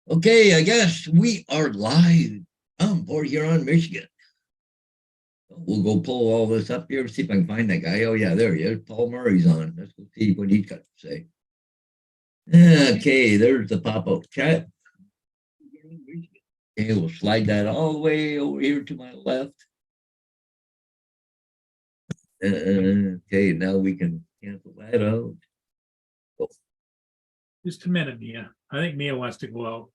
Okay, I guess we are live. I'm Port Huron, Michigan. We'll go pull all this up here, see if I can find that guy. Oh, yeah, there he is. Paul Murray's on. Let's go see what he's got to say. Okay, there's the pop-up chat. Okay, we'll slide that all the way over here to my left. Okay, now we can cancel that out. Just a minute, Mia. I think Mia wants to go out.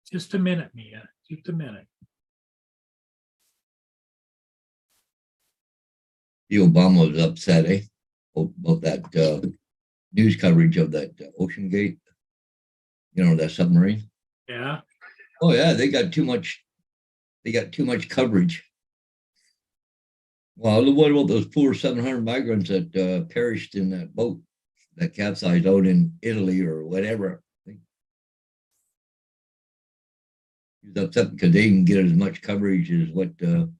Just a minute, Mia. Just a minute. The Obama was upset, about that news coverage of that Ocean Gate, that submarine. Yeah. Oh yeah, they got too much coverage. Well, what about those poor 700 migrants that perished in that boat that capsized out in Italy or whatever? He was upset because they didn't get as much coverage as what the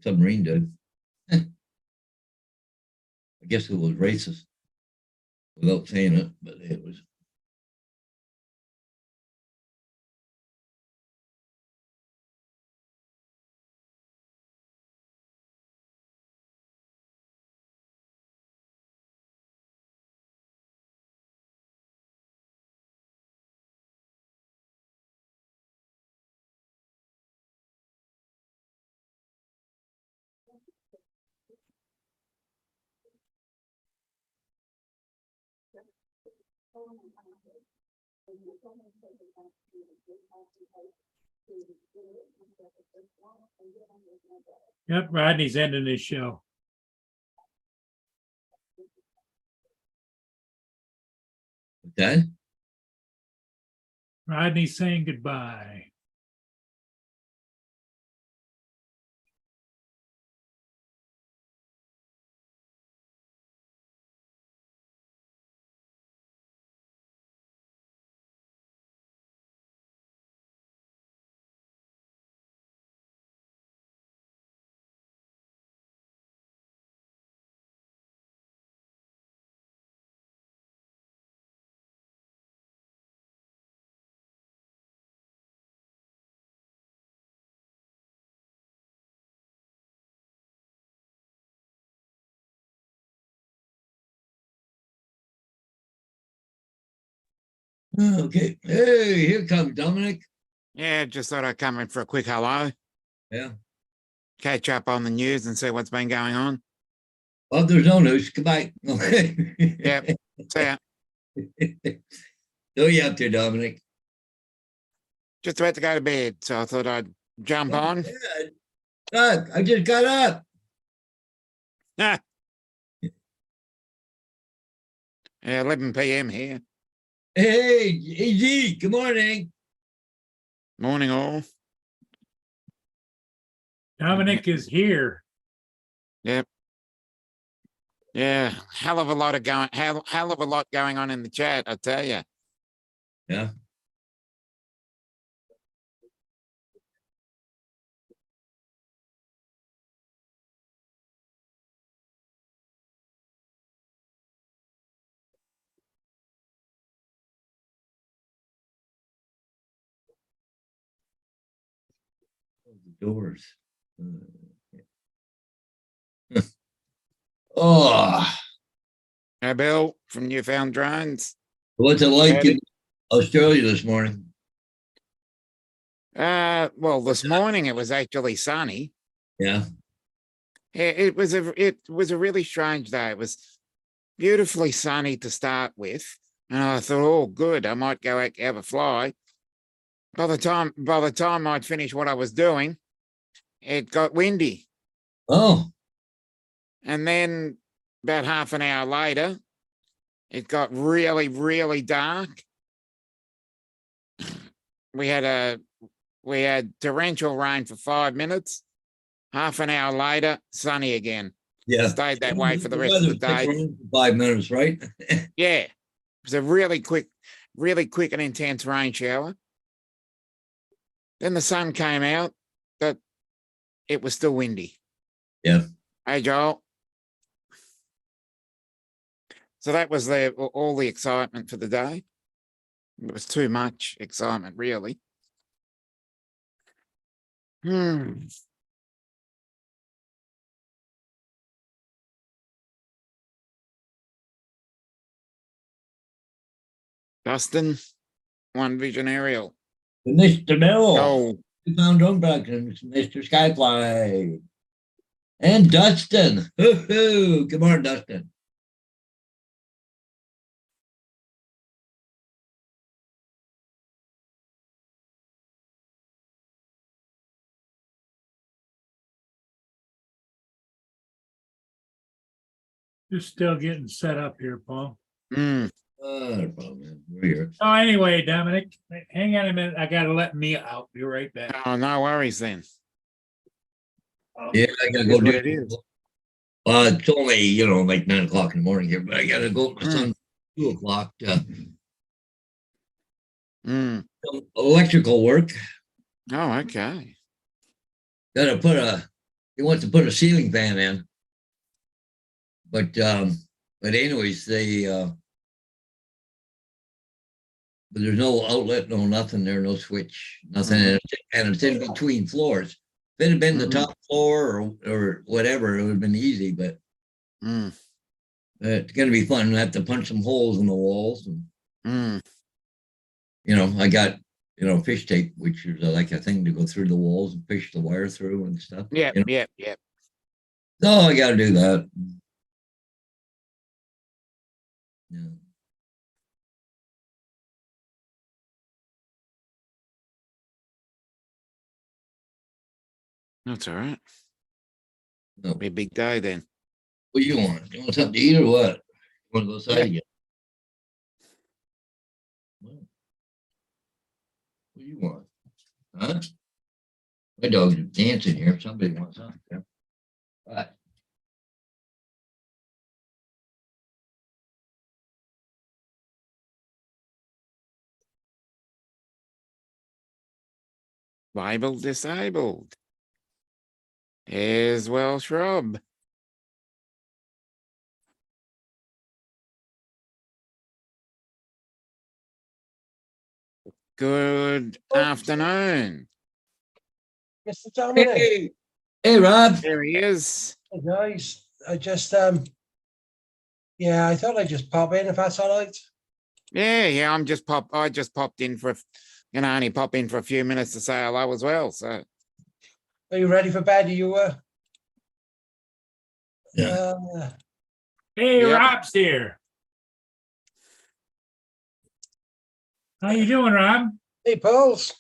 submarine did. I guess it was racist without saying it, but it was. Yep, Rodney's ending his show. Okay. Rodney's saying goodbye. Okay. Hey, here comes Dominic. Yeah, just thought I'd come in for a quick hello, Yeah. catch up on the news and see what's been going on. Well, there's no news. Goodbye. Okay. Yep. See ya. So you up there, Dominic? Just about to go to bed, so I thought I'd jump on. Look, I just got up. Yeah, 11 p.m. here. Hey, AG, good morning. Morning all. Dominic is here. Yep. Yeah, hell of a lot going on in the chat, I tell you. Yeah. The doors. Oh, Hey, Bill from Newfound Drones. what's it like Howdy. in Australia this morning? Well, this morning it was actually sunny. Yeah. It was a really strange day. It was beautifully sunny to start with, and I thought, oh, good, I might go out have a fly. By the time I'd finished what I was doing, it got windy, Oh, and then about half an hour later, it got really, really dark. We had torrential rain for 5 minutes. Half an hour later, sunny again. yeah. Stayed that way for the rest of the day. 5 minutes, right? Yeah, it was a really quick and intense rain shower. Then the sun came out, but it was still windy. Yeah. Hey, Joel. So that was all the excitement for the day. It was too much excitement, really. Dustin, One Vision Aerial. Mr. Bill. Oh, We found drone productions, Mr. Skyfly. And Dustin. Hoo-hoo. Come on, Dustin. Just still getting set up here, Paul. mm, No problem, man. We're here. Oh, anyway, Dominic, hang on a minute. I gotta let Mia out. Be right back. oh, no worries then. Yeah, I gotta It go is what do it is. It's only, like 9 o'clock in the morning here, but I gotta go with my son 2 o'clock to Mm. some electrical work. Oh, okay. He wants to put a ceiling fan in. But anyways, but there's no outlet, no nothing there, no switch, nothing, and it's in between floors. If it had been the top floor or whatever, it would have been easy, but Mm, it's gonna be fun. I have to punch some holes in the walls, and mm. I got fish tape, which is like a thing to go through the walls and fish the wire through and stuff. Yep, you know? yep, yep. So I got to do that. Yeah. That's all right. No. Be a big day then. What do you want? You want something to eat or what? You want to go outside again? What do you want? Huh? My dog's dancing here. Somebody wants something. Yeah. What? Bible disabled. Here's Welsh Rob. Good afternoon. Mr. Dominic, Hey, Rob. There he is. hey guys, I just yeah, I thought I'd just pop in if that's all right. Yeah, I just popped in for, only pop in for a few minutes to say hello as well. So Are you ready for bed? Are you Yeah. Hey, Yep. Rob's here. How you doing, Rob? hey Pauls?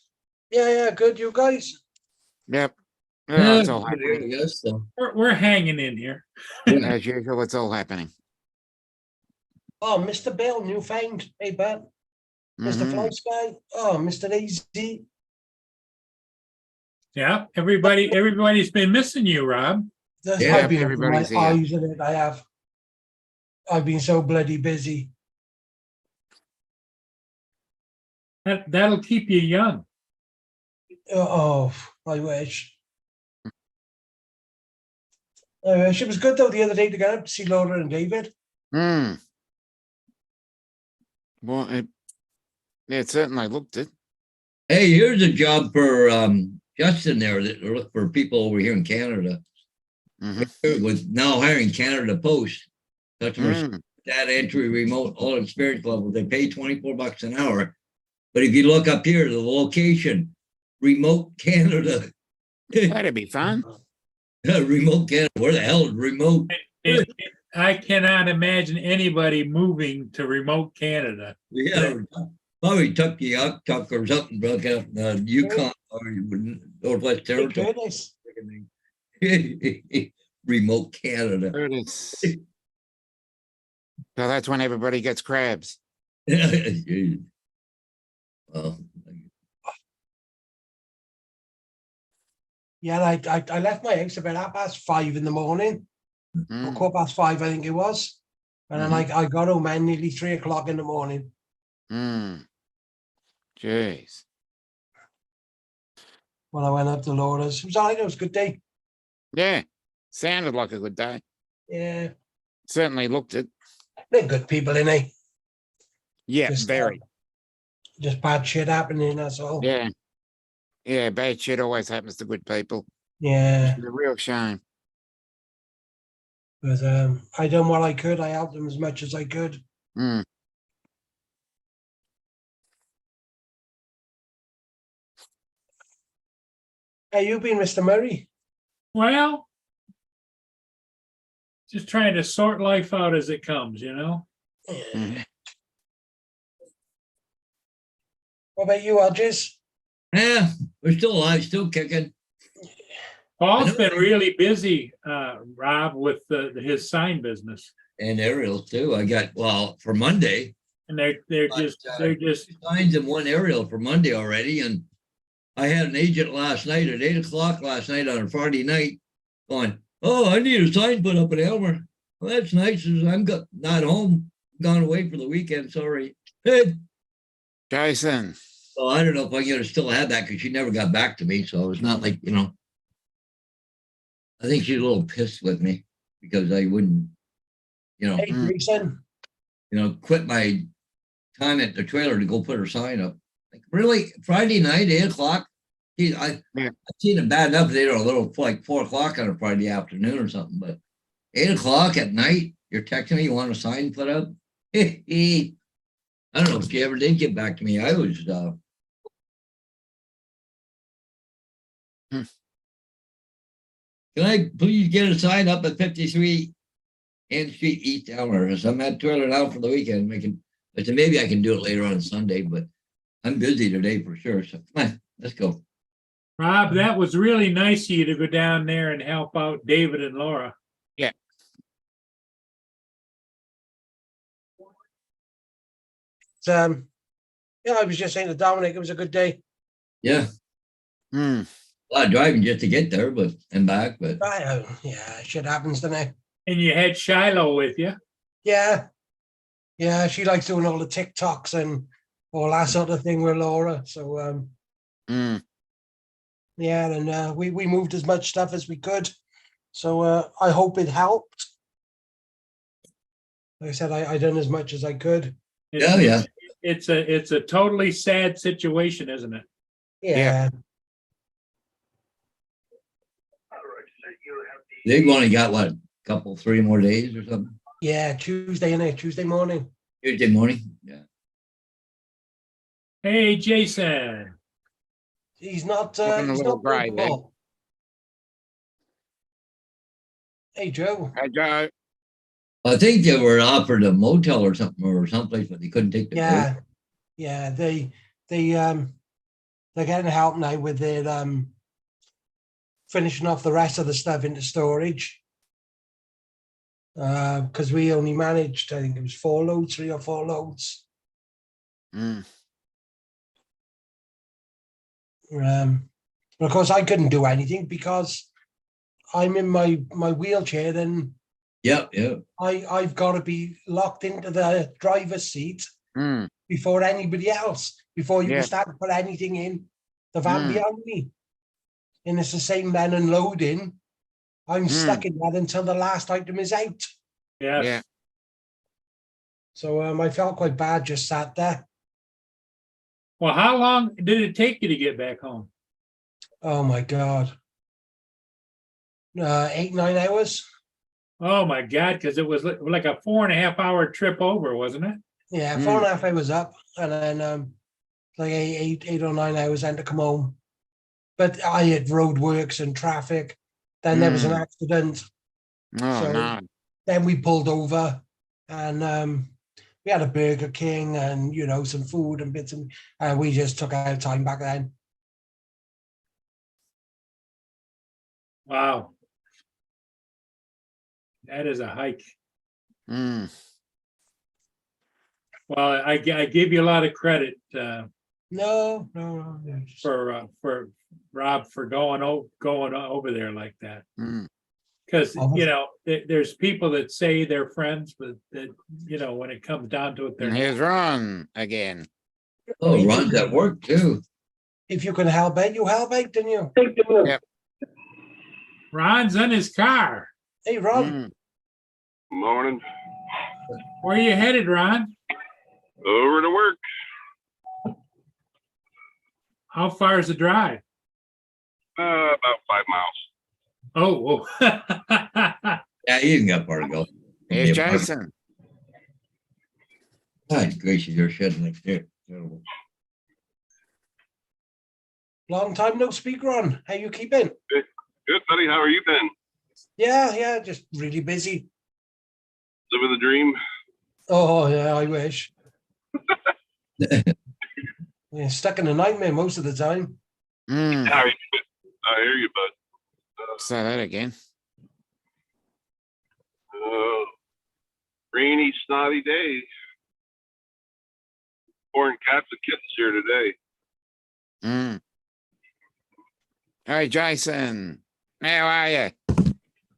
Yeah, good, you guys. yep. Yeah, Yeah, it's all I happening. guess so. We're hanging in here. Yeah. As usual, it's all happening. Oh, Mr. Bill, Newfound. Hey Ben. Mr. Mhm. Fly Sky. Oh, Mr. Easy. Yeah, everybody's been missing you, Rob. Yeah, I've been up to my everybody's here. eyes in it. I have. I've been so bloody busy. That'll keep you young. Oh, I wish. I wish. It was good though the other day to get up to see Laura and David. Mm. Well, it certainly looked it. Hey, here's a job for Justin there that look for people over here in Canada. Mhm. With now hiring Canada Post, customers Mm. data entry, remote, all experience level. They pay $24 an hour. But if you look up here, the location, remote Canada. That'd be fun. Remote Canada. Where the hell is remote? I cannot imagine anybody moving to remote Canada. Yeah, probably Tuktoyaktuk or something broke out in Yukon or Northwest Hey, Territory. goodness. Remote Canada. There it is. So that's when everybody gets crabs. Well, Yeah, I left my house about 5:30 in the morning, or Mm. 5:15, I think it was. And then I got home at nearly 3 o'clock in the morning. Mm. Jeez. When I went up to Laura's. It was all right, it was a good day. Yeah. Sounded like a good day. Yeah. Certainly looked it. They're good people, ain't they? Yeah, Just, very. Just bad shit happening, that's all. Yeah. Yeah, bad shit always happens to good people. Yeah, It's a real shame. but I done what I could. I helped them as much as I could. Mm. How you been, Mr. Murray? Well, just trying to sort life out as it comes, you know? Mhm. What about you, Hodges? Yeah, we're still alive, still kicking. Paul's I know. been really busy, Rob, with his sign business. And aerials too. I got, well, for Monday, And they're But, just signs in one aerial for Monday already. And I had an agent last night at 8 o'clock last night on a Friday night going, oh, I need a sign put up at Elmer. Well, that's nice. I'm not home, gone away for the weekend. Sorry. Hey, Jason. so I don't know if I'm going to still have that because she never got back to me. So it's not like, I think she's a little pissed with me because I wouldn't, Hey, Mm. Jason. quit my time at the trailer to go put her sign up. Like, really? Friday night, 8 o'clock? Geez, I've seen it bad enough. They were a little like 4 o'clock on a Friday afternoon or something, but 8 o'clock at night, you're texting me, you want a sign put up? I don't know if she ever did get back to me. I was, Hmm. Can I please get a sign up at 53 Ann Street, East Elmer? As I'm at trailer now for the weekend, I said maybe I can do it later on Sunday, but I'm busy today for sure. So come on, let's go. Rob, that was really nice of you to go down there and help out David and Laura. Yeah, I was just saying to Dominic, it was a good day. Yeah, Mm. a lot of driving just to get there, and back. But Yeah, shit happens, doesn't it? And you had Shiloh with you. Yeah. Yeah, she likes doing all the TikToks and all that sort of thing with Laura. So Mm. yeah, and we moved as much stuff as we could. So I hope it helped. Like I said, I done as much as I could. yeah. It's a totally sad situation, isn't it? Yeah. They've only got what, couple, 3 more days or something. Yeah, Tuesday morning. Tuesday morning. Yeah. Hey, Jason. He's not Looking a he's little not grey there. Paul. Hey Joe. Hey, Joe. I think they were offered a motel or something or someplace, but they couldn't take the boat. Yeah. Yeah, they're getting help now with their finishing off the rest of the stuff into storage. Because we only managed, I think it was 3 or 4 loads. Mm. Of course, I couldn't do anything because I'm in my wheelchair and Yeah. I've got to be locked into the driver's seat Mm. before anybody else, before you Yeah. can start to put anything in the van Mm. behind me. And it's the same then unloading. I'm stuck in that until the last item is out. Yes. Yeah. So I felt quite bad just sat there. Well, how long did it take you to get back home? Oh my God. 8, 9 hours. Oh my God, because it was like a 4.5 hour trip over, wasn't it? Yeah, Mm. 4.5 hours up, and then like 8 or 9 hours then to come home. But I had roadworks and traffic. Then there was an accident. Oh, So- no. Then we pulled over, and we had a Burger King and some food and bits, and we just took our time back then. Wow. That is a hike. Mm. Well, I give you a lot of credit No. Just- for Rob for going over there like that. Mm. Because Oh. there's people that say they're friends, but that when it comes down to it, they're And here's Ron again. Oh, Ron's at work too. If you can help out, you help out, didn't you? Yep. Ron's in his car. Hey, Ron. Mm. Morning. Where are you headed, Ron? Over to work. How far is the drive? About 5 miles. Oh, Yeah, you ain't got far to go. From Hey, the apartment. Jason. God gracious, you're shedding like there. Terrible. Long time no speak, Ron. How you keeping? Good, buddy. How are you been? Yeah, just really busy. Living the dream. Oh, yeah, I wish. Yeah, stuck in a nightmare most of the time. Mm, How are you? I hear you, bud. say that again. Rainy, snotty day. Pouring cats and kittens here today. Mm. Hey, Jason. How are you?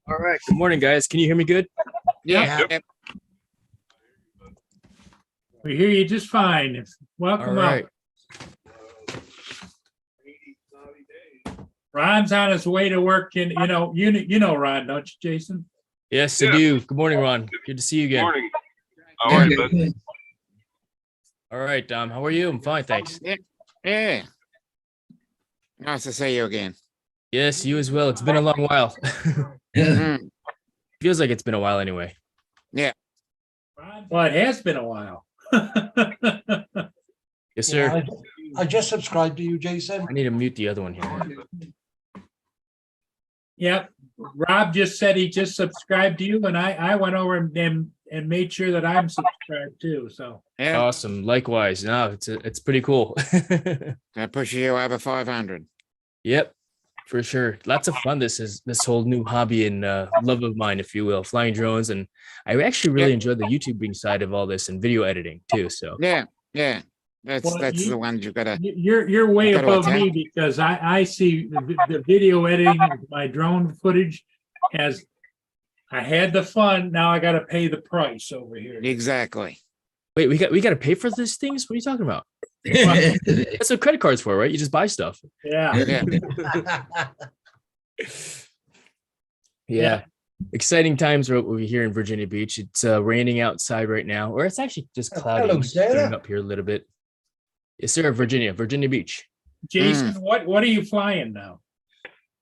All right. Good morning, guys. Can you hear me good? Yeah. Yep. Yep. we hear you just fine. All Welcome right. up. Ron's on his way to work in, you know Ron, don't you, Jason? Yes, I Yeah. do. Good morning, Ron. Good to see you again. Morning. How are you, bud? All right, Dom. How are you? I'm fine, thanks. Yeah. Nice to see you again. Yes, you as well. It's been a long while. Mm, Feels like it's been a while anyway. Well, it has been a while. Yes, sir. Yeah, I just subscribed to you, Jason. I need to mute the other one here. Yep. Rob just said he just subscribed to you, and I went over and made sure that I'm subscribed too. So yeah. Awesome. Likewise. No, it's pretty cool. That pushes you over 500. Yep, for sure. Lots of fun. This whole new hobby and love of mine, if you will, flying drones. And I actually really enjoy the YouTubing side of all this and video editing too. So Yeah. That's Well, the one you gotta. you're way Gotta above attack. me because I see the video editing of my drone footage as I had the fun. Now I got to pay the price over here. Exactly. wait, we got to pay for these things? What are you talking about? That's what credit cards for, right? You just buy stuff. Yeah. Yeah. Yeah. Exciting times over here in Virginia Beach. It's raining outside right now, or it's actually just cloudy. Hello, It's Sarah. turning up here a little bit. Yes, sir. Virginia Beach. Jason, what are you flying now?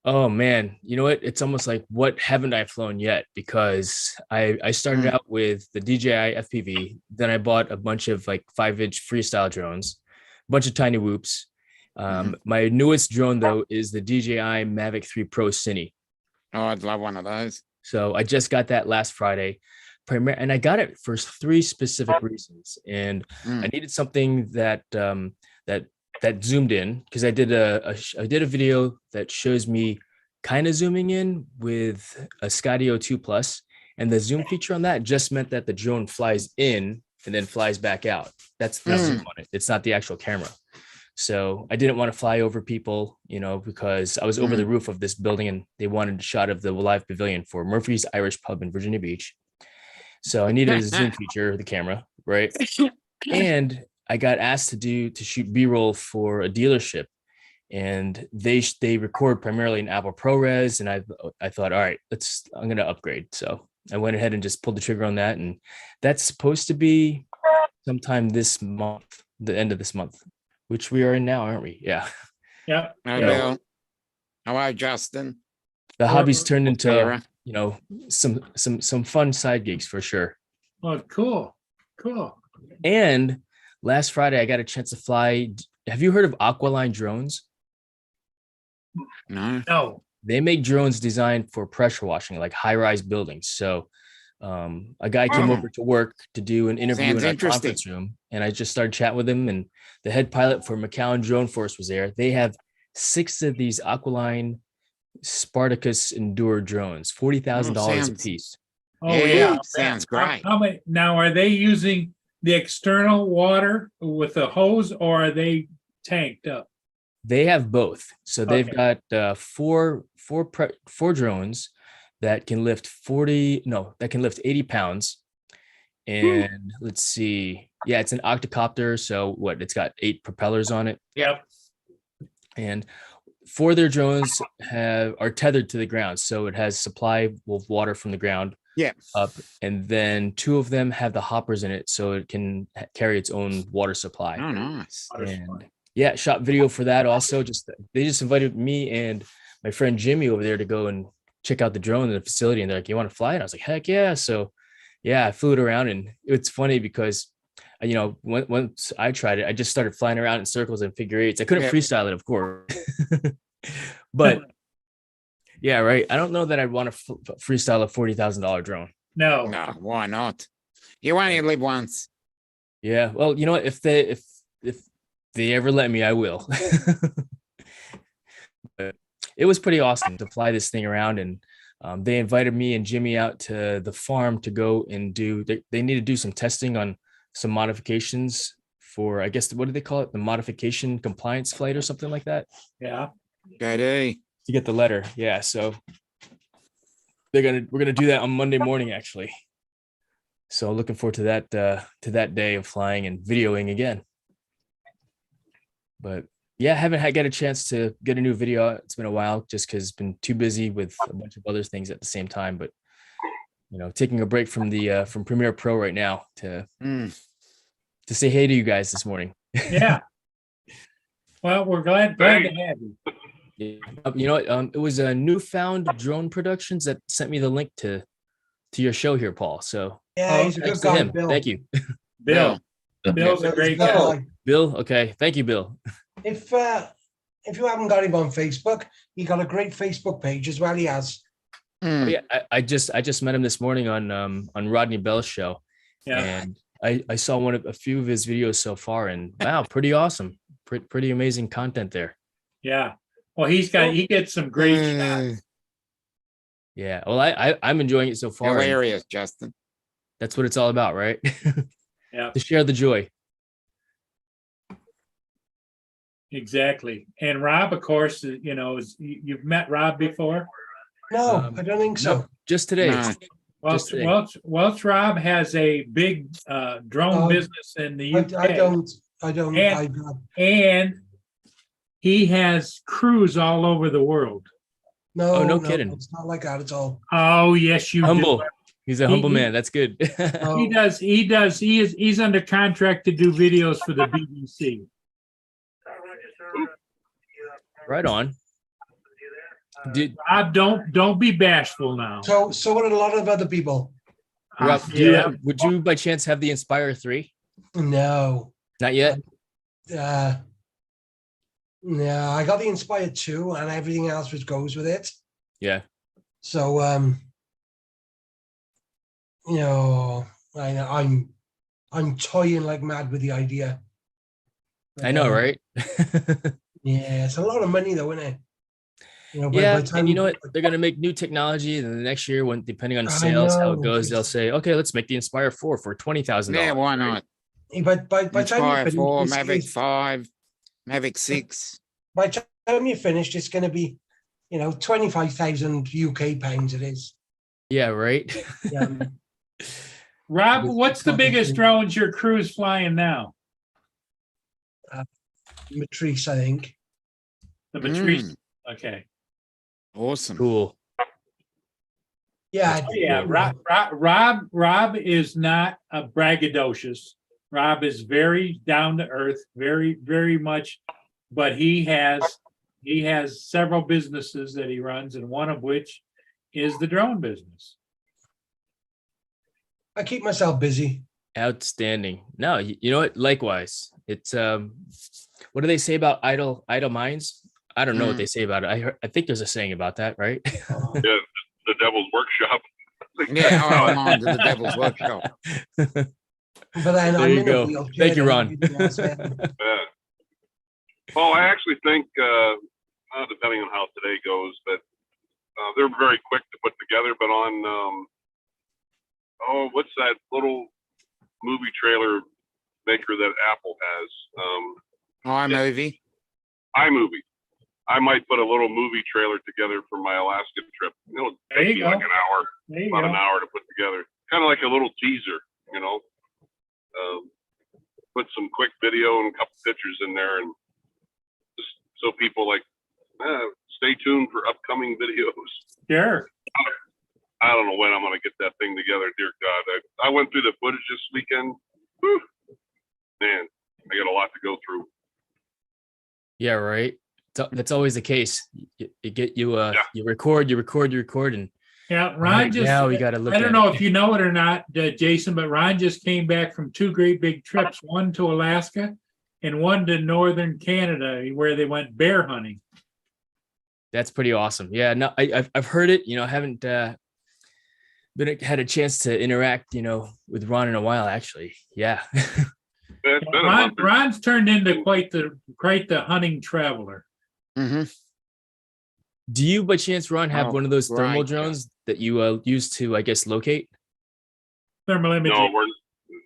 Oh man, you know what? It's almost like what haven't I flown yet? Because I started Mm. out with the DJI FPV, then I bought a bunch of like 5-inch freestyle drones, a bunch of tiny whoops. My newest drone though is the DJI Mavic 3 Pro Cine. Oh, I'd love one of those. So I just got that last Friday, and I got it for 3 specific reasons. And Mm. I needed something that that zoomed in because I did a video that shows me kind of zooming in with a Skydio 2 Plus, and the zoom feature on that just meant that the drone flies in and then flies back out. That's the zoom on it. It's not the actual camera. So I didn't want to fly over people, because I was over the roof of this building and they wanted a shot of the live pavilion for Murphy's Irish Pub in Virginia Beach. So I needed a zoom feature of the camera, right? And I got asked to shoot B-roll for a dealership, and they record primarily in Apple ProRes, and I thought, all right, I'm gonna upgrade. So I went ahead and just pulled the trigger on that, and that's supposed to be sometime this month, the end of this month, which we are in now, aren't we? Yeah. Yeah. Hi, Yeah. Bill. Hello, Justin. The hobby's turned into Sarah. some fun side gigs for sure. Oh, cool. And last Friday I got a chance to fly. Have you heard of Aqualine drones? No. No. They make drones designed for pressure washing, like high-rise buildings. So a guy came Oh. over to work to do an interview Sounds in our interesting. conference room, and I just started chatting with him, and the head pilot for McAllen Drone Force was there. They have 6 of these Aqualine Spartacus Endure drones, $40,000 a sounds- piece. Oh, Yeah, yeah. sounds great. How many, now, are they using the external water with a hose or are they tanked up? They have both. So they've Okay. got four drones that can lift 80 pounds. And let's see. Yeah, it's an octocopter. So it's got 8 propellers on it. Yep. And 4 of their drones are tethered to the ground. So it has supply of water from the ground Yeah. up, and then 2 of them have the hoppers in it, so it can carry its own water supply. Oh, nice. And yeah, shot video for that also. They just invited me and my friend Jimmy over there to go and check out the drone in the facility, and they're like, "You want to fly it?" I was like, "Heck yeah!" So yeah, I flew it around, and it's funny because once I tried it, I just started flying around in circles and figure eights. I couldn't Yeah. freestyle it, of course, but yeah, right. I don't know that I'd want to freestyle a $40,000 drone. No, No, why not? You only live once. Yeah, well, you know what? If they ever let me, I will. But it was pretty awesome to fly this thing around, and they invited me and Jimmy out to the farm to go and they need to do some testing on some modifications for, I guess, what do they call it? The modification compliance flight or something like that, yeah, JD. to get the letter. Yeah, so we're gonna do that on Monday morning, actually. So looking forward to that day of flying and videoing again. But yeah, I haven't get a chance to get a new video. It's been a while just because been too busy with a bunch of other things at the same time. But taking a break from from Premiere Pro right now to say hey to you guys this morning. yeah. Well, we're glad to have you. Yeah. You know what? It was a Newfound Drone Productions that sent me the link to your show here, Paul. So Yeah, he's a thanks good to guy, him. Bill. Thank you, Bill. Bill's a great guy. Bill, Bill. Okay, thank you, Bill. If you haven't got him on Facebook, he got a great Facebook page as well. He has. Oh, yeah, I just met him this morning on Rodney Bell's show, Yeah, and I saw a few of his videos so far, and wow, pretty awesome, pretty amazing content there. yeah. Well, he gets some great shots. Yeah, well, I'm enjoying it so far. and Hilarious, Justin. That's what it's all about, right? Yeah, To share the joy. exactly. And Rob, of course, you've met Rob before. No, I don't think so. Nope, just today. No. Just today. Welch Rob has a big drone Oh, business in the UK. I don't. And he has crews all over the world. No, Oh, no kidding. It's not like that at all. Oh, yes, you Humble. do. He's a humble He- man. That's good. No. He's under contract to do videos for the BBC. Right on. Rob, don't be bashful now. So would a lot of other people. Rob, would you by chance have the Inspire 3? No. Not yet. No, I got the Inspire 2 and everything else which goes with it. Yeah. So I'm toying like mad with the idea. I know, right? Yeah, it's a lot of money though, isn't it? Yeah, and you know what? They're gonna make new technology, and the next year, when depending on sales, how it know. goes, they'll say, "Okay, let's make the Inspire 4 for $20,000." Yeah, why not? But by the time Inspire you 4, finish, Mavic 5, Mavic 6. by the time you finished, it's going to be, 25,000 UK pounds. It is. Yeah, right. Rob, what's the biggest drones your crew's flying now? Matrice, I think. The Matrice. Okay. Awesome. Cool. Yeah. Yeah, Rob is not a braggadocious. Rob is very down to earth, very, very much, but he has several businesses that he runs, and one of which is the drone business. I keep myself busy. Outstanding. No, you know what? Likewise, it's what do they say about idle minds? I don't know what they say about it. I think there's a saying about that, right? Yeah, the Devil's Workshop. Yeah, I'm on to the Devil's Workshop. But then There I'm you in go. a wheelchair. Thank you, and Ron. everything else, man. Yeah. Well, I actually think, depending on how today goes, that they're very quick to put together. But on, what's that little movie trailer maker that Apple has? iMovie. iMovie. I might put a little movie trailer together for my Alaska trip. It'll There take you me go. like an hour, There you about go. an hour to put together. Kind of like a little teaser, Put some quick video and a couple pictures in there, and just so people stay tuned for upcoming videos. Sure. I I don't know when I'm going to get that thing together. Dear God, I went through the footage this weekend. Whew. Man, I got a lot to go through. Yeah, right. That's always the case. You get you Yeah. you record, and Yeah, right Ron just, now we got to look I at don't know it. if you know it or not, Jason, but Ron just came back from 2 great big trips, one to Alaska and one to northern Canada, where they went bear hunting. That's pretty awesome. Yeah, no, I've heard it. I haven't had a chance to interact, with Ron in a while. Actually, yeah. It's been a month or Ron's turned into quite the hunting traveler. hmm Do you, by chance, Ron, have Oh, one of those thermal right. drones that you use to, I guess, locate? Thermal imaging,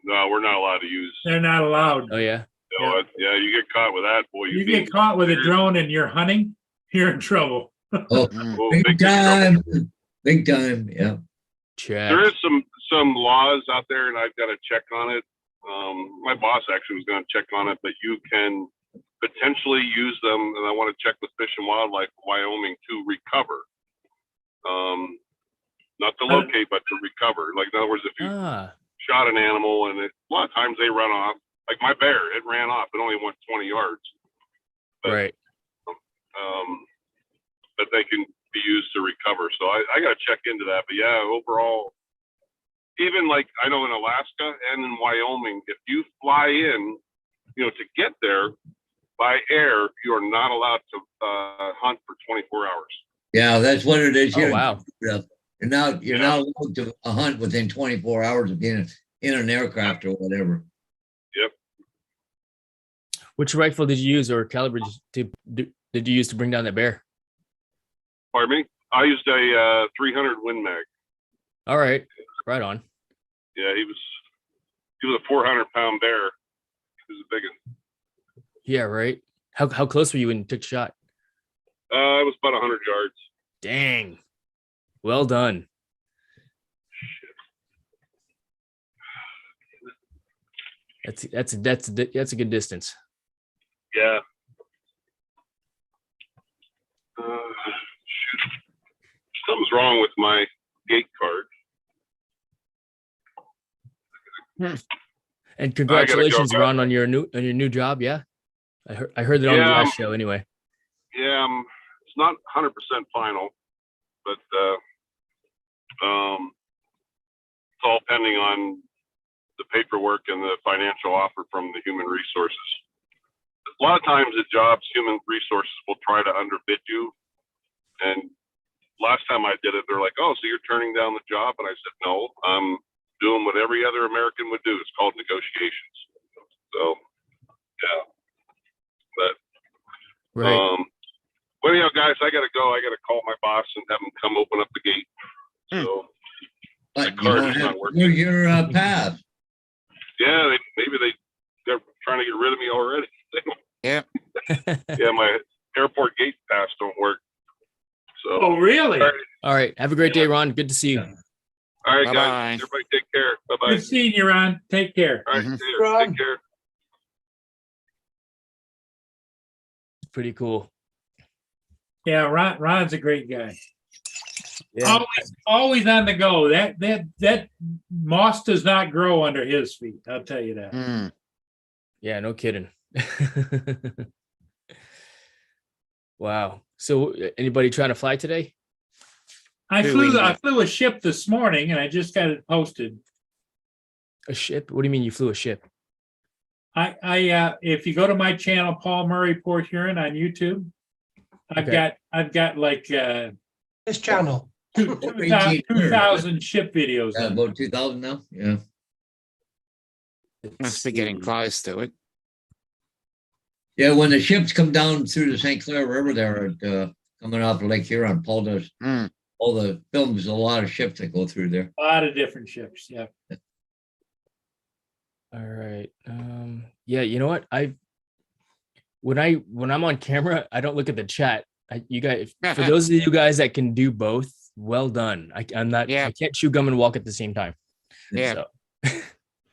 No, we're not allowed to use. they're not allowed. Oh yeah. Yeah, you get caught with that, boy. You get caught with a drone and you're hunting, you're in trouble. Oh, Mm. Oh, big big trouble. time. Big time. Yeah. Check. There is some laws out there, and I've got to check on it. My boss actually was going to check on it, but you can potentially use them, and I want to check with Fish and Wildlife Wyoming to recover. Not to locate, but to recover. Like, in other words, if you Ah, shot an animal and a lot of times they run off, like my bear, it ran off. It only went 20 yards. But, right. but they can be used to recover. So I got to check into that. But yeah, overall, even like I know in Alaska and in Wyoming, if you fly in, to get there by air, you are not allowed to hunt for 24 hours. Yeah, that's what it is Oh here. wow. You're not allowed to hunt within 24 hours of being in an aircraft or whatever. Which rifle did you use, or caliber did you use to bring down that bear? Pardon me? I used a 300 Win Mag. All right, right on. Yeah, he was a 400-pound bear. He was a big one. Yeah, right. How close were you when you took the shot? It was about 100 yards. Dang. Well done. That's a good distance. Yeah. Shoot. Something's wrong with my gate card. And go, congratulations, guys. Ron, on your new job. Yeah, I heard that on the Yeah. last show. Anyway. Yeah, it's not 100% final, but it's all pending on the paperwork and the financial offer from the human resources. A lot of times at jobs, human resources will try to underbid you. And last time I did it, they're like, "Oh, so you're turning down the job?" And I said, "No, I'm doing what every other American would do. It's called negotiations." So, yeah. But Right. well, anyhow, guys, I gotta go. I gotta call my boss and have him come open up the gate. So, But The you card don't is have not working. your pass. yeah, they're trying to get rid of me already. Yep. Yeah, my airport gate pass don't work. So, Oh, really? all right, All right. Have a great day, Ron. Good to see you. Yeah. all right, Bye-bye. guys. Everybody take care. Bye bye. Good seeing you, Ron. Take care. All right, Mhm. see you. Ron. Take care. Pretty cool. Yeah, Ron's a great guy. Yeah. Always on the go. That moss does not grow under his feet. I'll tell you that. Mm. Yeah. No kidding. Wow. So, anybody trying to fly today? I Doing flew that. a ship this morning and I just got it posted. A ship? What do you mean you flew a ship? If you go to my channel, Paul Murray Port Huron on YouTube, Okay. I've got like This channel. 2,000 ship videos. Yeah, in. about 2,000 now. Yeah. Must be getting close to it. Yeah, when the ships come down through the St. Clair River there, coming off of Lake Huron, Paul does Mm. all the films, a lot of ships that go through there. A lot of different ships. Yeah. All right. Yeah, you know what? When I'm on camera, I don't look at the chat. You guys, for those of you guys that can do both, well done. I'm not. Yeah. I can't chew gum and walk at the same time. Yeah. So,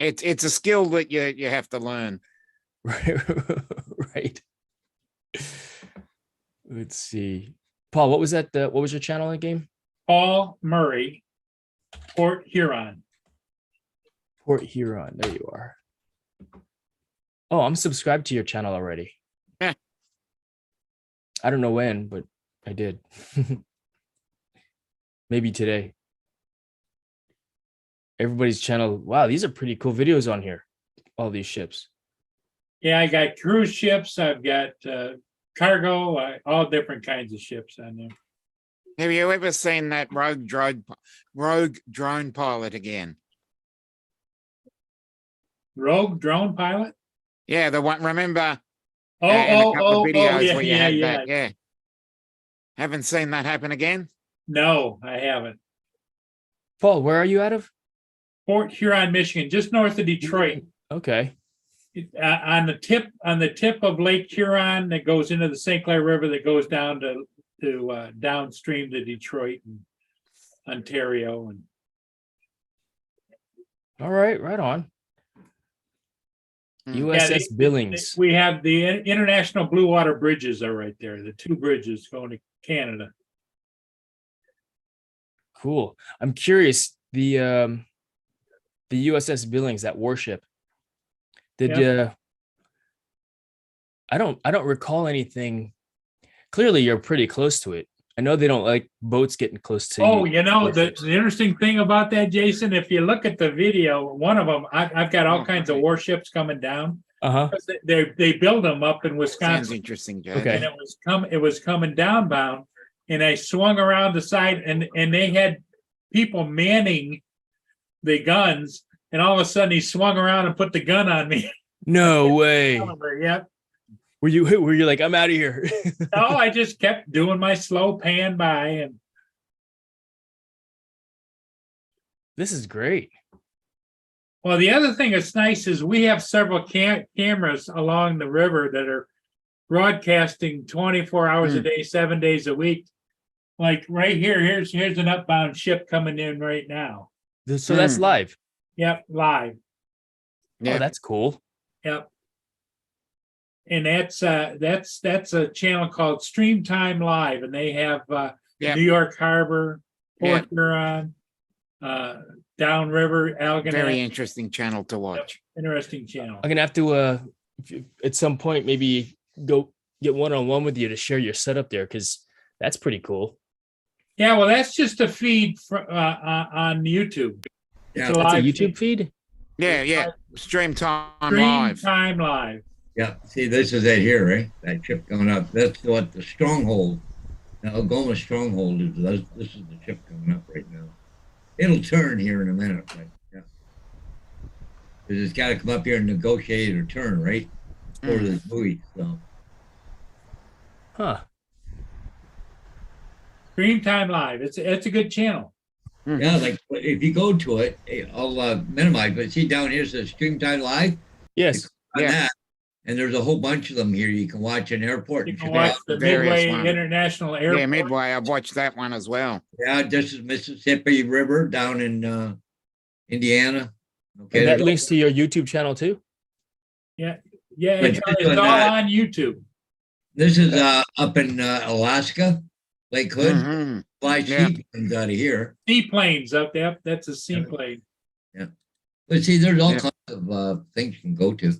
It's a skill that you have to learn. right. Let's see, Paul. What was that? What was your channel in the game? Paul Murray Port Huron. Port Huron. There you are. Oh, I'm subscribed to your channel already. Yeah. I don't know when, but I did. Maybe today. Everybody's channel. Wow, these are pretty cool videos on here. All these ships. Yeah, I got cruise ships. I've got cargo, all different kinds of ships on there. Have you ever seen that rogue drone pilot again? Rogue drone pilot. Yeah, the one. Remember? Oh, in a oh, couple oh, of videos oh, yeah, where you yeah, had yeah. that. Yeah. Haven't seen that happen again. No, I haven't. Paul, where are you out of? Port Huron, Michigan, just north of Detroit. Okay. On the tip of Lake Huron that goes into the St. Clair River that goes down to downstream to Detroit and Ontario. And All right, right on. Mm. USS Billings. we have the International Blue Water Bridges are right there, the two bridges going to Canada. Cool. I'm curious. The USS Billings, that warship. Did I don't recall anything. Clearly, you're pretty close to it. I know they don't like boats getting close to. Oh, you know, the warships. interesting thing about that, Jason, if you look at the video, one of them, I've got all kinds of warships coming down. Uh-huh. They build them up in Sounds Wisconsin, interesting, Judge. Okay. and it was coming downbound, and I swung around the side, and they had people manning the guns, and all of a sudden he swung around and put the gun on me. No way. Yep. Were you like, I'm out of here? No, I just kept doing my slow pan by, and This is great. well, the other thing that's nice is we have several cameras along the river that are broadcasting 24 hours a day, 7 days a week. Like right here, here's an upbound ship coming in right now. So that's live. Yep, live. Yeah. Oh, that's cool. Yep. And that's a channel called Stream Time Live, and they have Yep. New York Harbor, Port Yep. Huron, downriver, Very Algonac. interesting channel to watch. Interesting channel. I'm gonna have to at some point maybe go get one-on-one with you to share your setup there, because that's pretty cool. Yeah, well, that's just a feed on YouTube. Yeah, It's a That's a live YouTube feed. feed? Yeah. Stream time Stream live. Time Live. Yeah, see, this is it here, right? That ship going up. That's what the stronghold. Now, Algoma stronghold is. This is the ship coming up right now. It'll turn here in a minute, but yeah, because it's got to come up here and negotiate or turn, right? For the buoy. So Huh. Stream Time Live. It's a good channel. yeah, like if you go to it, I'll minimize. But see down here it says Stream Time Live. Yes. On Yeah. that, and there's a whole bunch of them here. You can watch in airport. You in can watch Chicago. the Various Midway ones. International Airport. Yeah, Midway. I've watched that one as well. Yeah, this is Mississippi River down in Indiana. Okay, And that there's links to your YouTube channel too? Yeah, But it's doing all that- on YouTube. This is up in Alaska, Lake Hood. Mhm. Fly Yeah. seaplanes out of here. Seaplanes up there. That's a seaplane. But see, there's all Yeah. kinds of things you can go to.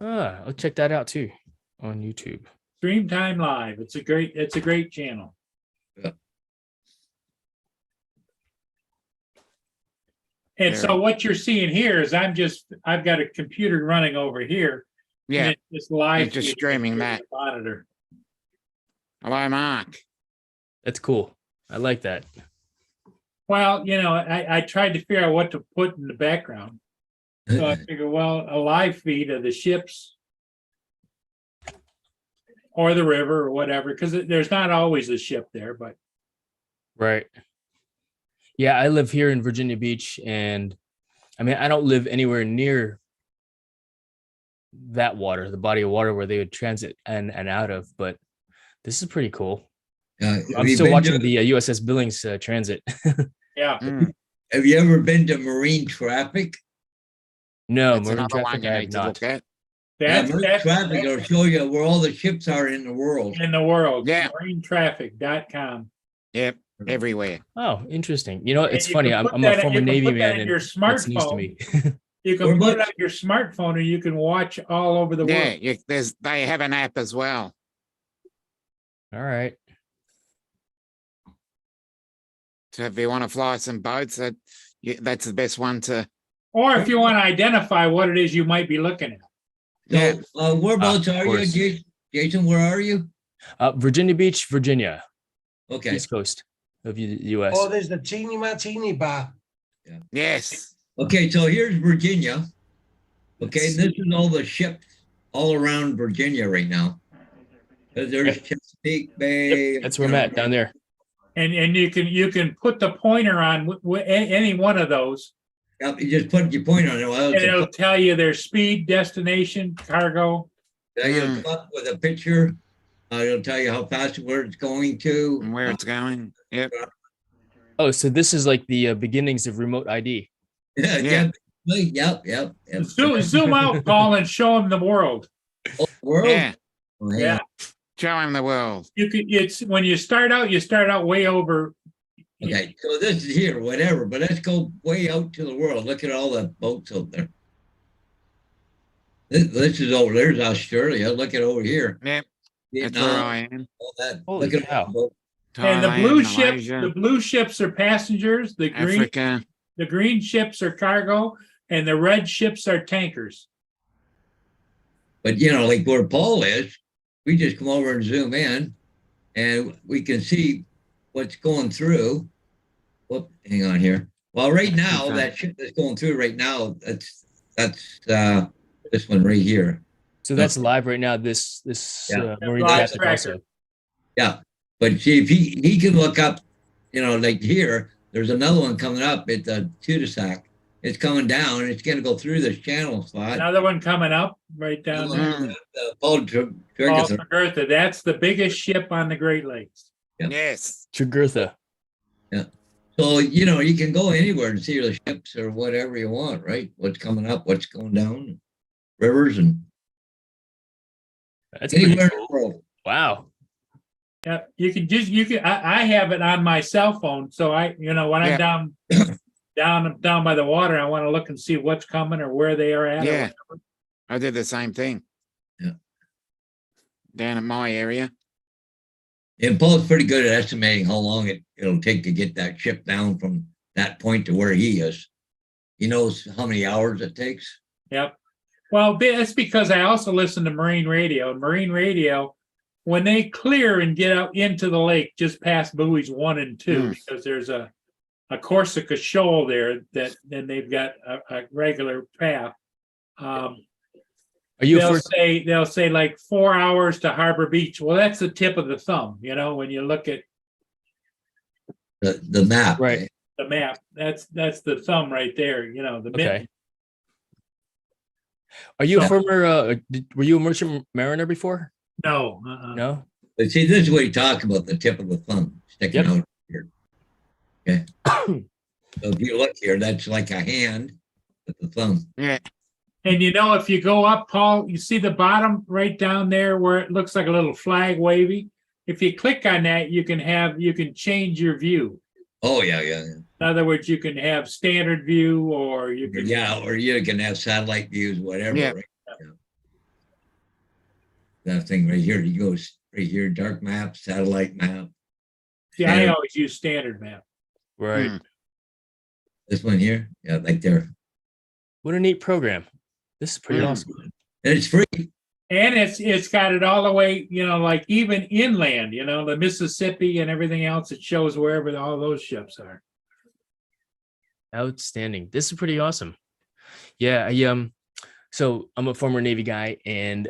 Ah, I'll check that out too on YouTube. Stream Time Live. It's a great channel. Yeah. And Yeah. so what you're seeing here is I've got a computer running over here. and Yeah. it's just live. It's just feed streaming through that. the Monitor. Hello, Mark. That's cool. I like that. Well, I tried to figure out what to put in the background. So I figured, well, a live feed of the ships or the river or whatever, because there's not always a ship there, but Right. Yeah, I live here in Virginia Beach, and I mean, I don't live anywhere near that water, the body of water where they would transit and out of, but this is pretty cool. Have I'm you still been watching to- the USS Billings transit. yeah. Mm. Have you ever been to marine traffic? No, That's marine another one traffic you I have need to not. look at. That's, marine that's traffic will show you where all the ships are in the world. in the world. Yeah. Marinetraffic.com. Yep. everywhere. Oh, interesting. You know, And it's you funny. can I'm, put I'm a that- former you can Navy put that man, in and your that's news to smartphone. me. You can Or put it what- on your smartphone and you can watch all over the Yeah, world. they have an app as well. All right. So if you want to fly some boats, that's the best one to. Or if you want to identify what it is you might be looking at. Yeah. So, whereabouts of are you, course. Jason? Where are you? Virginia Beach, Virginia, Okay. East Coast of the U.S. Oh, there's the teeny martini bar. Yes. Okay, so here's Virginia. Okay, this is all the ships all around Virginia right now. There's Yep. Chesapeake Bay. Yep, that's where I'm at, down there. And you can put the pointer on any one of those, Yep, you just put your point on it. Well, and it'll tell you their speed, destination, cargo. it'll come up with a picture. It'll tell you how fast, where it's going to. And where it's going. Yep. Oh, so this is like the beginnings of remote ID. Yeah. Yep. Zoom out, Paul, and show them the world. Oh, world? Yeah. Oh, Yeah. Show him the world. It's when you start out way over. Okay, so this is here, whatever, but let's go way out to the world. Look at all the boats out there. This is over there's Australia. Look at over here. Yep. That's where Vietnam, I am. all that. Holy Look at all cow. the boats. And the Thailand, blue ships, Malaysia, the blue ships are passengers. Africa. The green ships are cargo, and the red ships are tankers. But you know, like where Paul is, we just come over and zoom in, and we can see what's going through. Whoop, hang on here. Well, right now, Okay. that ship that's going through right now, that's this one right here. So that's live right now. This Yeah. marine Live traffic tracker. also. Yeah. But see, if he can look up, you know, like here, there's another one coming up at the Tudasac. It's coming down. It's going to go through this channel spot. Another one coming up right down there. Mm. Paul Paul Tregarthen. Tregarthen, that's the biggest ship on the Great Lakes. Yeah. Yes. Tregartha. So, you know, you can go anywhere and see the ships or whatever you want, right? What's coming up, what's going down, rivers, and That's pretty anywhere in cool. the world. Wow. Yeah, I have it on my cell phone. So when I'm down by the water, I want to look and see what's coming or where they are at. or Yeah. whatever. I did the same thing. Yeah. Down in my area. And Paul's pretty good at estimating how long it'll take to get that ship down from that point to where he is. He knows how many hours it takes. Yep. Well, that's because I also listen to marine radio. And marine radio, when they clear and get out into the lake just past buoys 1 and 2, because there's a Corsica shoal there that then they've got a regular path. Are you a They'll say like 4 hours to Harbor Beach. Well, that's the tip of the thumb, when you look at The map. Right. the map. That's the thumb right there, the mitten. Okay. Are you a So- former? Were you a merchant mariner before? No. No. But see, this is what he talks about, the tip of the thumb sticking Yep. out here. Okay. So if you look here, that's like a hand with the thumb. Yeah. And if you go up, Paul, you see the bottom right down there where it looks like a little flag wavy. If you click on that, you can change your view. Oh, yeah. In other words, you can have standard view, or you can. Yeah, or you can have satellite views, whatever. Yeah. Right? Yeah. That thing right here, he goes right here, dark map, satellite map. See, I always use standard map. Right. Mm. This one here, yeah, right there. What a neat program. This is pretty Mm. awesome. And it's free. And it's got it all the way, like even inland, the Mississippi and everything else. It shows wherever all those ships are. Outstanding. This is pretty awesome. Yeah, so I'm a former Navy guy, and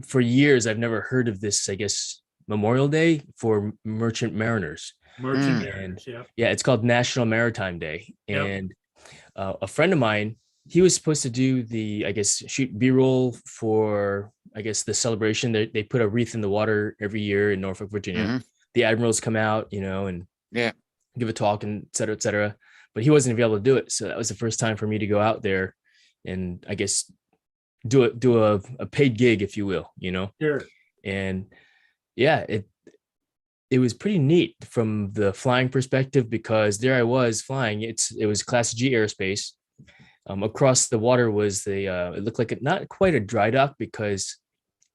for years I've never heard of this, I guess, Memorial Day for merchant mariners. Merchant Mm. mariners, yeah. Yeah, it's called National Maritime Day. Yep. And a friend of mine, he was supposed to do shoot B-roll for, the celebration. They put a wreath in the water every year in Norfolk, Virginia. Mhm. The admirals come out, and Yeah. give a talk and et cetera, et cetera. But he wasn't able to do it. So that was the first time for me to go out there and do a paid gig, if you will, Sure. And yeah, it was pretty neat from the flying perspective because there I was flying. It was Class G airspace. Across the water was it looked like not quite a dry dock because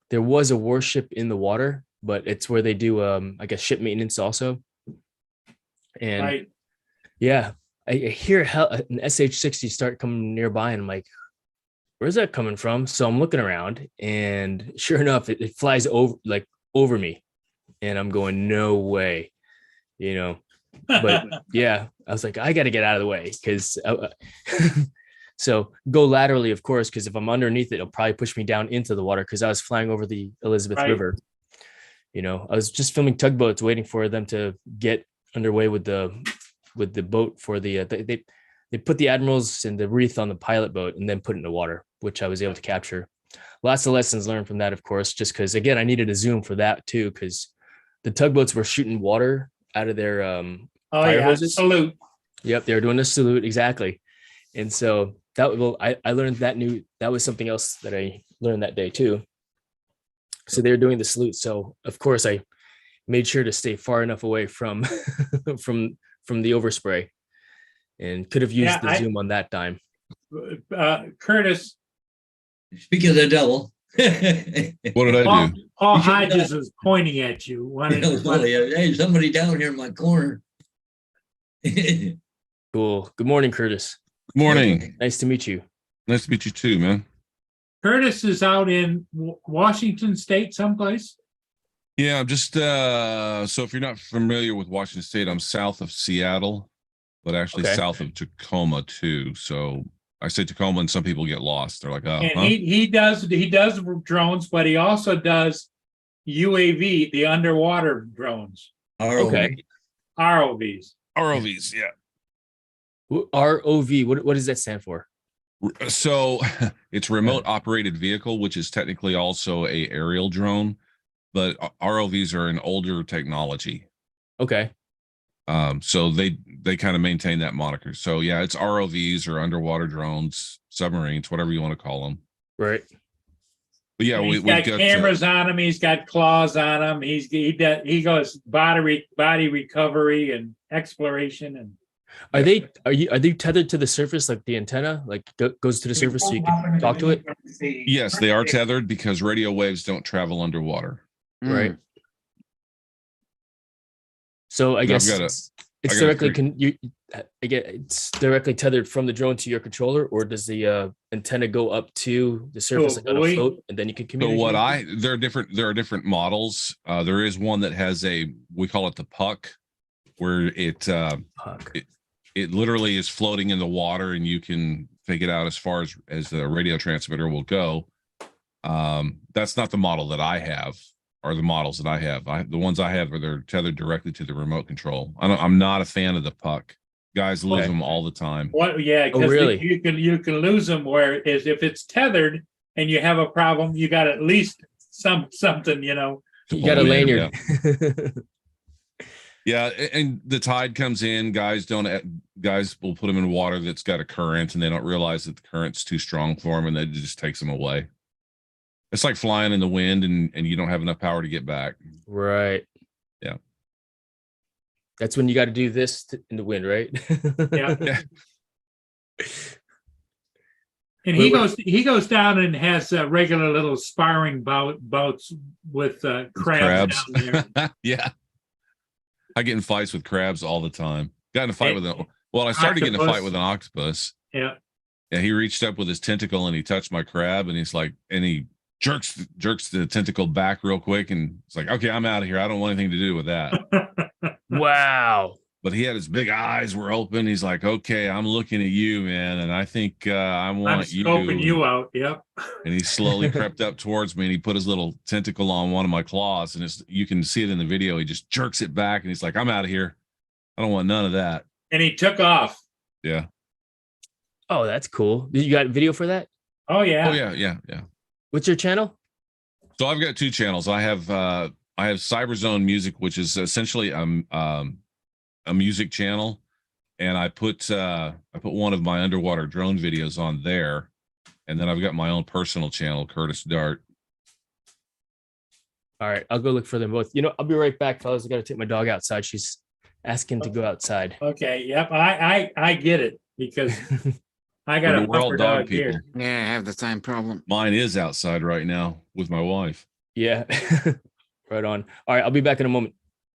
there was a warship in the water, but it's where they do I guess ship maintenance also. And Right. yeah, I hear an SH-60 start coming nearby, and I'm like, where's that coming from? So I'm looking around, and sure enough, it flies over me, and I'm going, no way, But yeah, I was like, I got to get out of the way because. So go laterally, of course, because if I'm underneath it, it'll probably push me down into the water because I was flying over the Elizabeth Right. River. I was just filming tugboats, waiting for them to get underway with the boat for the they put the admirals and the wreath on the pilot boat and then put it in the water, which I was able to capture. Lots of lessons learned from that, of course, just because again I needed a zoom for that too, because the tugboats were shooting water out of their Oh fire yeah, hoses. salute. Yep, they were doing a salute exactly, and so I learned that was something else that I learned that day too. So they were doing the salute, so of course I made sure to stay far enough away from from the overspray, and could have used Yeah, the zoom on that time. Curtis, Speaking of the devil. What did I Paul, do? Paul You should Hodges is pointing at you. Hey, somebody down here in my corner. Cool. Good morning, Curtis. Morning. Nice to meet you. Nice to meet you too, man. Curtis is out in Washington State someplace. Yeah, I'm just so if you're not familiar with Washington State, I'm south of Seattle, but actually Okay. south of Tacoma too. So I say Tacoma and some people get lost. They're like, oh, And huh? he does drones, but he also does UAV, the underwater drones, Okay. ROVs. ROVs, yeah. ROV. What does that stand for? So it's remote operated vehicle, which is technically also a aerial drone, but ROVs are an older technology. Okay. So they kind of maintain that moniker. So yeah, it's ROVs or underwater drones, submarines, whatever you want to call them. Right. But yeah, He's we've got cameras on him. He's got claws on him. He goes body recovery and exploration and. Are they tethered to the surface like the antenna, like goes to the surface so you can talk to it? Yes, they are tethered because radio waves don't travel underwater. Right. So I I've guess got a- it's I got a directly it's directly tethered from the drone to your controller, or does the antenna go up to the surface like on a buoy. float and then you can So communicate? there are different models. There is one that has we call it the puck, where Fuck. it literally is floating in the water and you can take it out as far as the radio transmitter will go. That's not the model that I have, or the models that I have. The ones I have they're tethered directly to the remote control. I'm not a fan of the puck. Guys lose Okay. them all the time. What? Yeah, Oh, because really? you can lose them. Whereas if it's tethered and you have a problem, you got at least something. You got a pull 'em in, lanyard. Yeah, and the tide comes in. Guys will put them in water that's got a current, and they don't realize that the current's too strong for them, and that just takes them away. It's like flying in the wind, and you don't have enough power to get back. Right. Yeah. That's when you got to do this in the wind, right? Yeah. Yeah. And he goes down and has regular little sparring bouts with crabs down there. Yeah, I get in fights with crabs all the time. Got in a fight with I started getting in a Octopus. fight with an octopus. Yeah. Yeah, he reached up with his tentacle and he touched my crab, and he jerks the tentacle back real quick, and it's like, okay, I'm out of here. I don't want anything to do with that. Wow. But he had his big eyes were open. He's like, okay, I'm looking at you, man, and I think I I'm want you. scoping you out. Yep. And he slowly crept up towards me, and he put his little tentacle on one of my claws, and you can see it in the video. He just jerks it back, and he's like, I'm out of here. I don't want none of that. And he took off. Yeah. Oh, that's cool. You got video for that? Oh yeah. Oh yeah. What's your channel? So I've got two channels. I have Cyberzone Music, which is essentially a music channel, and I put one of my underwater drone videos on there, and then I've got my own personal channel, Curtis Dart. All right, I'll go look for them both. I'll be right back, fellas. I got to take my dog outside. She's asking to go outside. Okay, yep, I get it because I got a We're all bumper dog dog people. here. Yeah, I have the same problem. Mine is outside right now with my wife. Yeah. Right on. All right, I'll be back in a moment.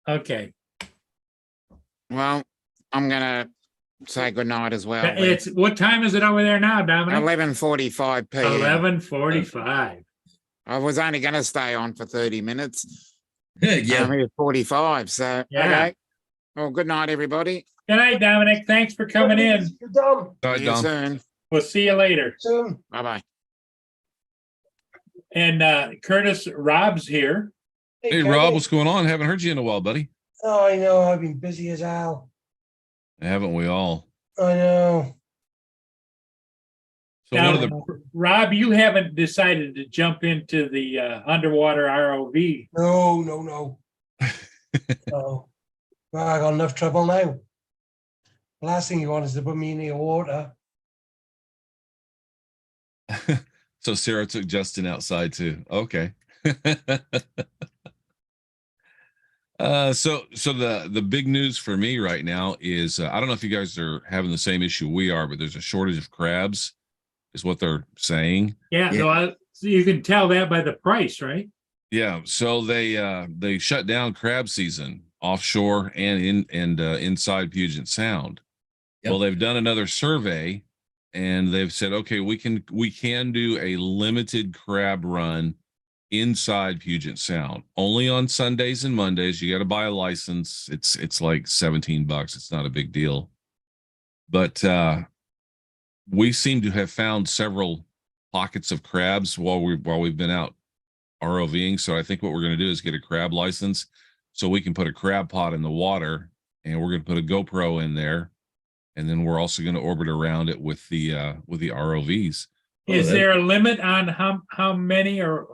Okay, Well, I'm gonna say goodnight as well. it's, what time is it over there now, Dominic? 11:45 p.m. 11:45. I was only gonna stay on for 30 minutes. Yeah. I'm here 45. So Yeah. okay. Well, good night, everybody. Good night, Dominic. Thanks for coming in. You're done All right, See you Dom. soon. We'll see you later. soon. Bye bye. And Curtis, Rob's here. Hey, Kenny. Rob, what's going on? Haven't heard you in a while, buddy. Oh, I know. I've been busy as hell. Haven't we all? I know. So Now, one of the Rob, you haven't decided to jump into the underwater ROV. No. No. Well, I got enough trouble now. The last thing you want is to put me in the water. so Sarah took Justin outside too. Okay. So the big news for me right now is I don't know if you guys are having the same issue we are, but there's a shortage of crabs, is what they're saying. Yeah, Yeah. no, so you can tell that by the price, right? Yeah, so they shut down crab season offshore and inside Puget Sound. Yep. Well, they've done another survey and they've said, okay, we can do a limited crab run inside Puget Sound only on Sundays and Mondays. You got to buy a license. It's like $17. It's not a big deal, but we seem to have found several pockets of crabs while we've been out ROVing. So I think what we're going to do is get a crab license so we can put a crab pot in the water, and we're going to put a GoPro in there, and then we're also going to orbit around it with the ROVs. Is that- there a limit on how many or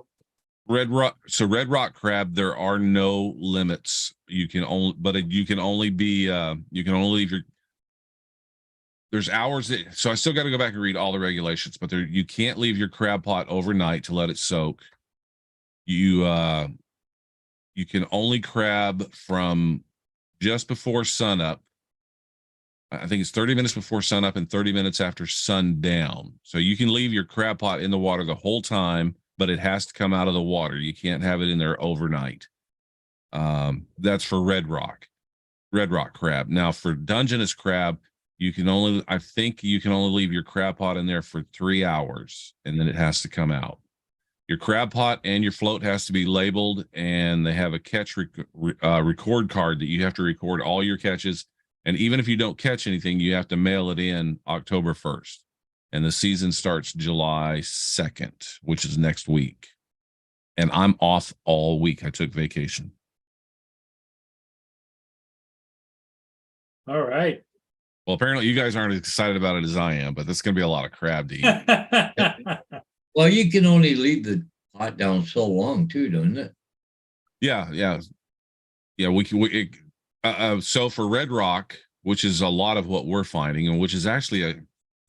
Red rock crab, there are no limits. You can only leave your, there's hours that, so I still got to go back and read all the regulations, but you can't leave your crab pot overnight to let it soak. You can only crab from just before sunup. I think it's 30 minutes before sunup and 30 minutes after sundown. So you can leave your crab pot in the water the whole time, but it has to come out of the water. You can't have it in there overnight. That's for red rock crab. Now for Dungeness crab, I think you can only leave your crab pot in there for 3 hours, and then it has to come out. Your crab pot and your float has to be labeled, and they have a catch record card that you have to record all your catches. And even if you don't catch anything, you have to mail it in October 1st. And the season starts July 2nd, which is next week. And I'm off all week. I took vacation. all right? Well, apparently you guys aren't as excited about it as I am, but that's going to be a lot of crab to eat. Well, you can only leave the pot down so long too, doesn't it? Yeah. So for red rock, which is a lot of what we're finding, and which is actually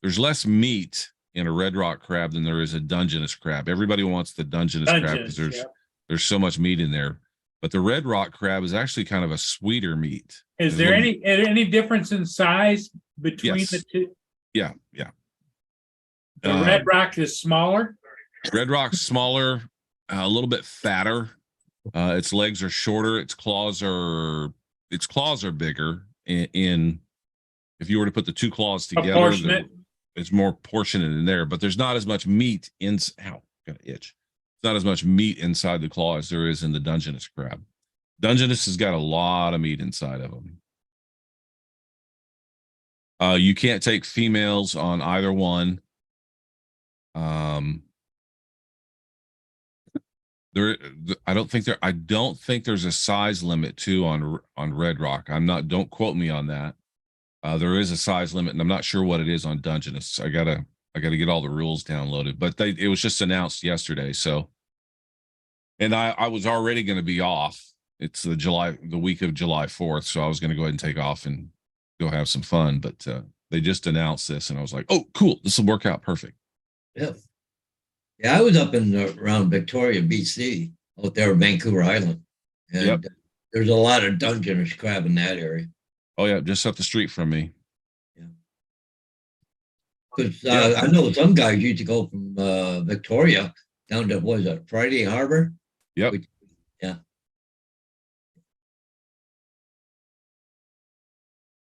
there's less meat in a red rock crab than there is a Dungeness crab. Everybody wants the Dungeness crab because there's so much meat in there. But the red rock crab is actually kind of a sweeter meat. Is there any difference in size between Yes. the two? Yeah. The red rock is smaller. Red rock's smaller, a little bit fatter. Its legs are shorter. Its claws are bigger. In if you were to put the two claws together, Proportionate. it's more proportionate in there. But there's not as much meat in. Ow, got an itch. It's not as much meat inside the claw as there is in the Dungeness crab. Dungeness has got a lot of meat inside of them. You can't take females on either one. I don't think there's a size limit too on red rock. Don't quote me on that. There is a size limit, and I'm not sure what it is on Dungeness. I gotta get all the rules downloaded, but it was just announced yesterday. So, and I was already going to be off. It's the week of July 4th. So I was going to go ahead and take off and go have some fun, but they just announced this, and I was like, oh, cool. This will work out perfect. Yeah. Yeah, I was up in around Victoria, BC, out there in Vancouver Island. And Yep. there's a lot of Dungeness crab in that area. Oh yeah, just up the street from me. Because Yeah. I know some guys used to go from Victoria down to, what is it, Friday Harbor? Yep. Which- yeah.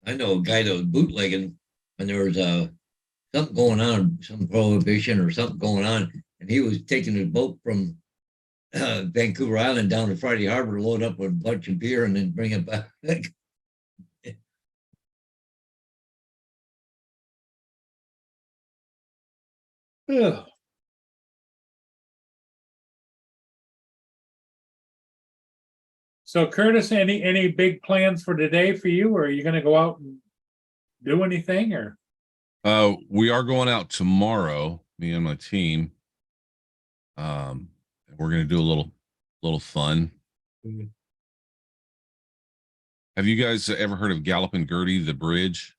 I know a guy that was bootlegging when there was something going on, some prohibition or something going on, and he was taking his boat from Vancouver Island down to Friday Harbor, load up with a bunch of beer, and then bring it back. Ugh. So Curtis, any big plans for today for you, or are you gonna go out and do anything, or? We are going out tomorrow, me and my team. We're gonna do a little fun. Mhm. Have you guys ever heard of Galloping Gertie, the bridge?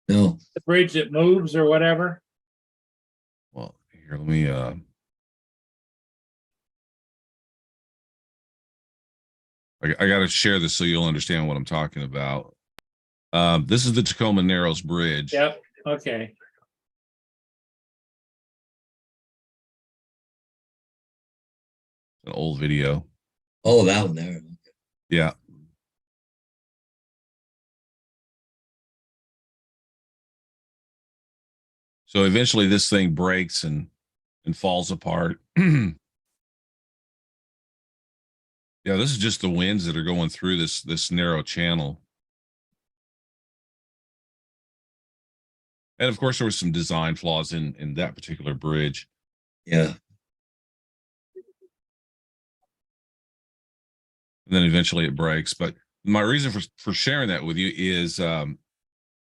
No, The bridge that moves or whatever? Well, here, let me I got to share this so you'll understand what I'm talking about. This is the Tacoma Narrows Bridge. Yep, okay. An old video. oh, that one there. Yeah. So eventually this thing breaks and falls apart. Yeah, this is just the winds that are going through this narrow channel. And of course there was some design flaws in that particular bridge. Yeah, And then eventually it breaks. But my reason for sharing that with you is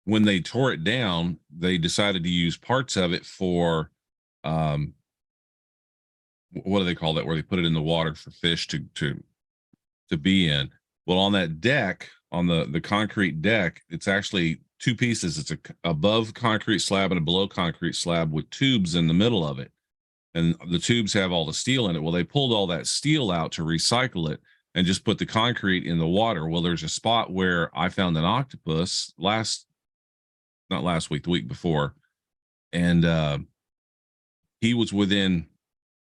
when they tore it down, they decided to use parts of it for what do they call that, where they put it in the water for fish to be in. Well, on that deck, on the concrete deck, it's actually two pieces. It's a above concrete slab and a below concrete slab with tubes in the middle of it, and the tubes have all the steel in it. Well, they pulled all that steel out to recycle it and just put the concrete in the water. Well, there's a spot where I found an octopus not last week, the week before, and he was within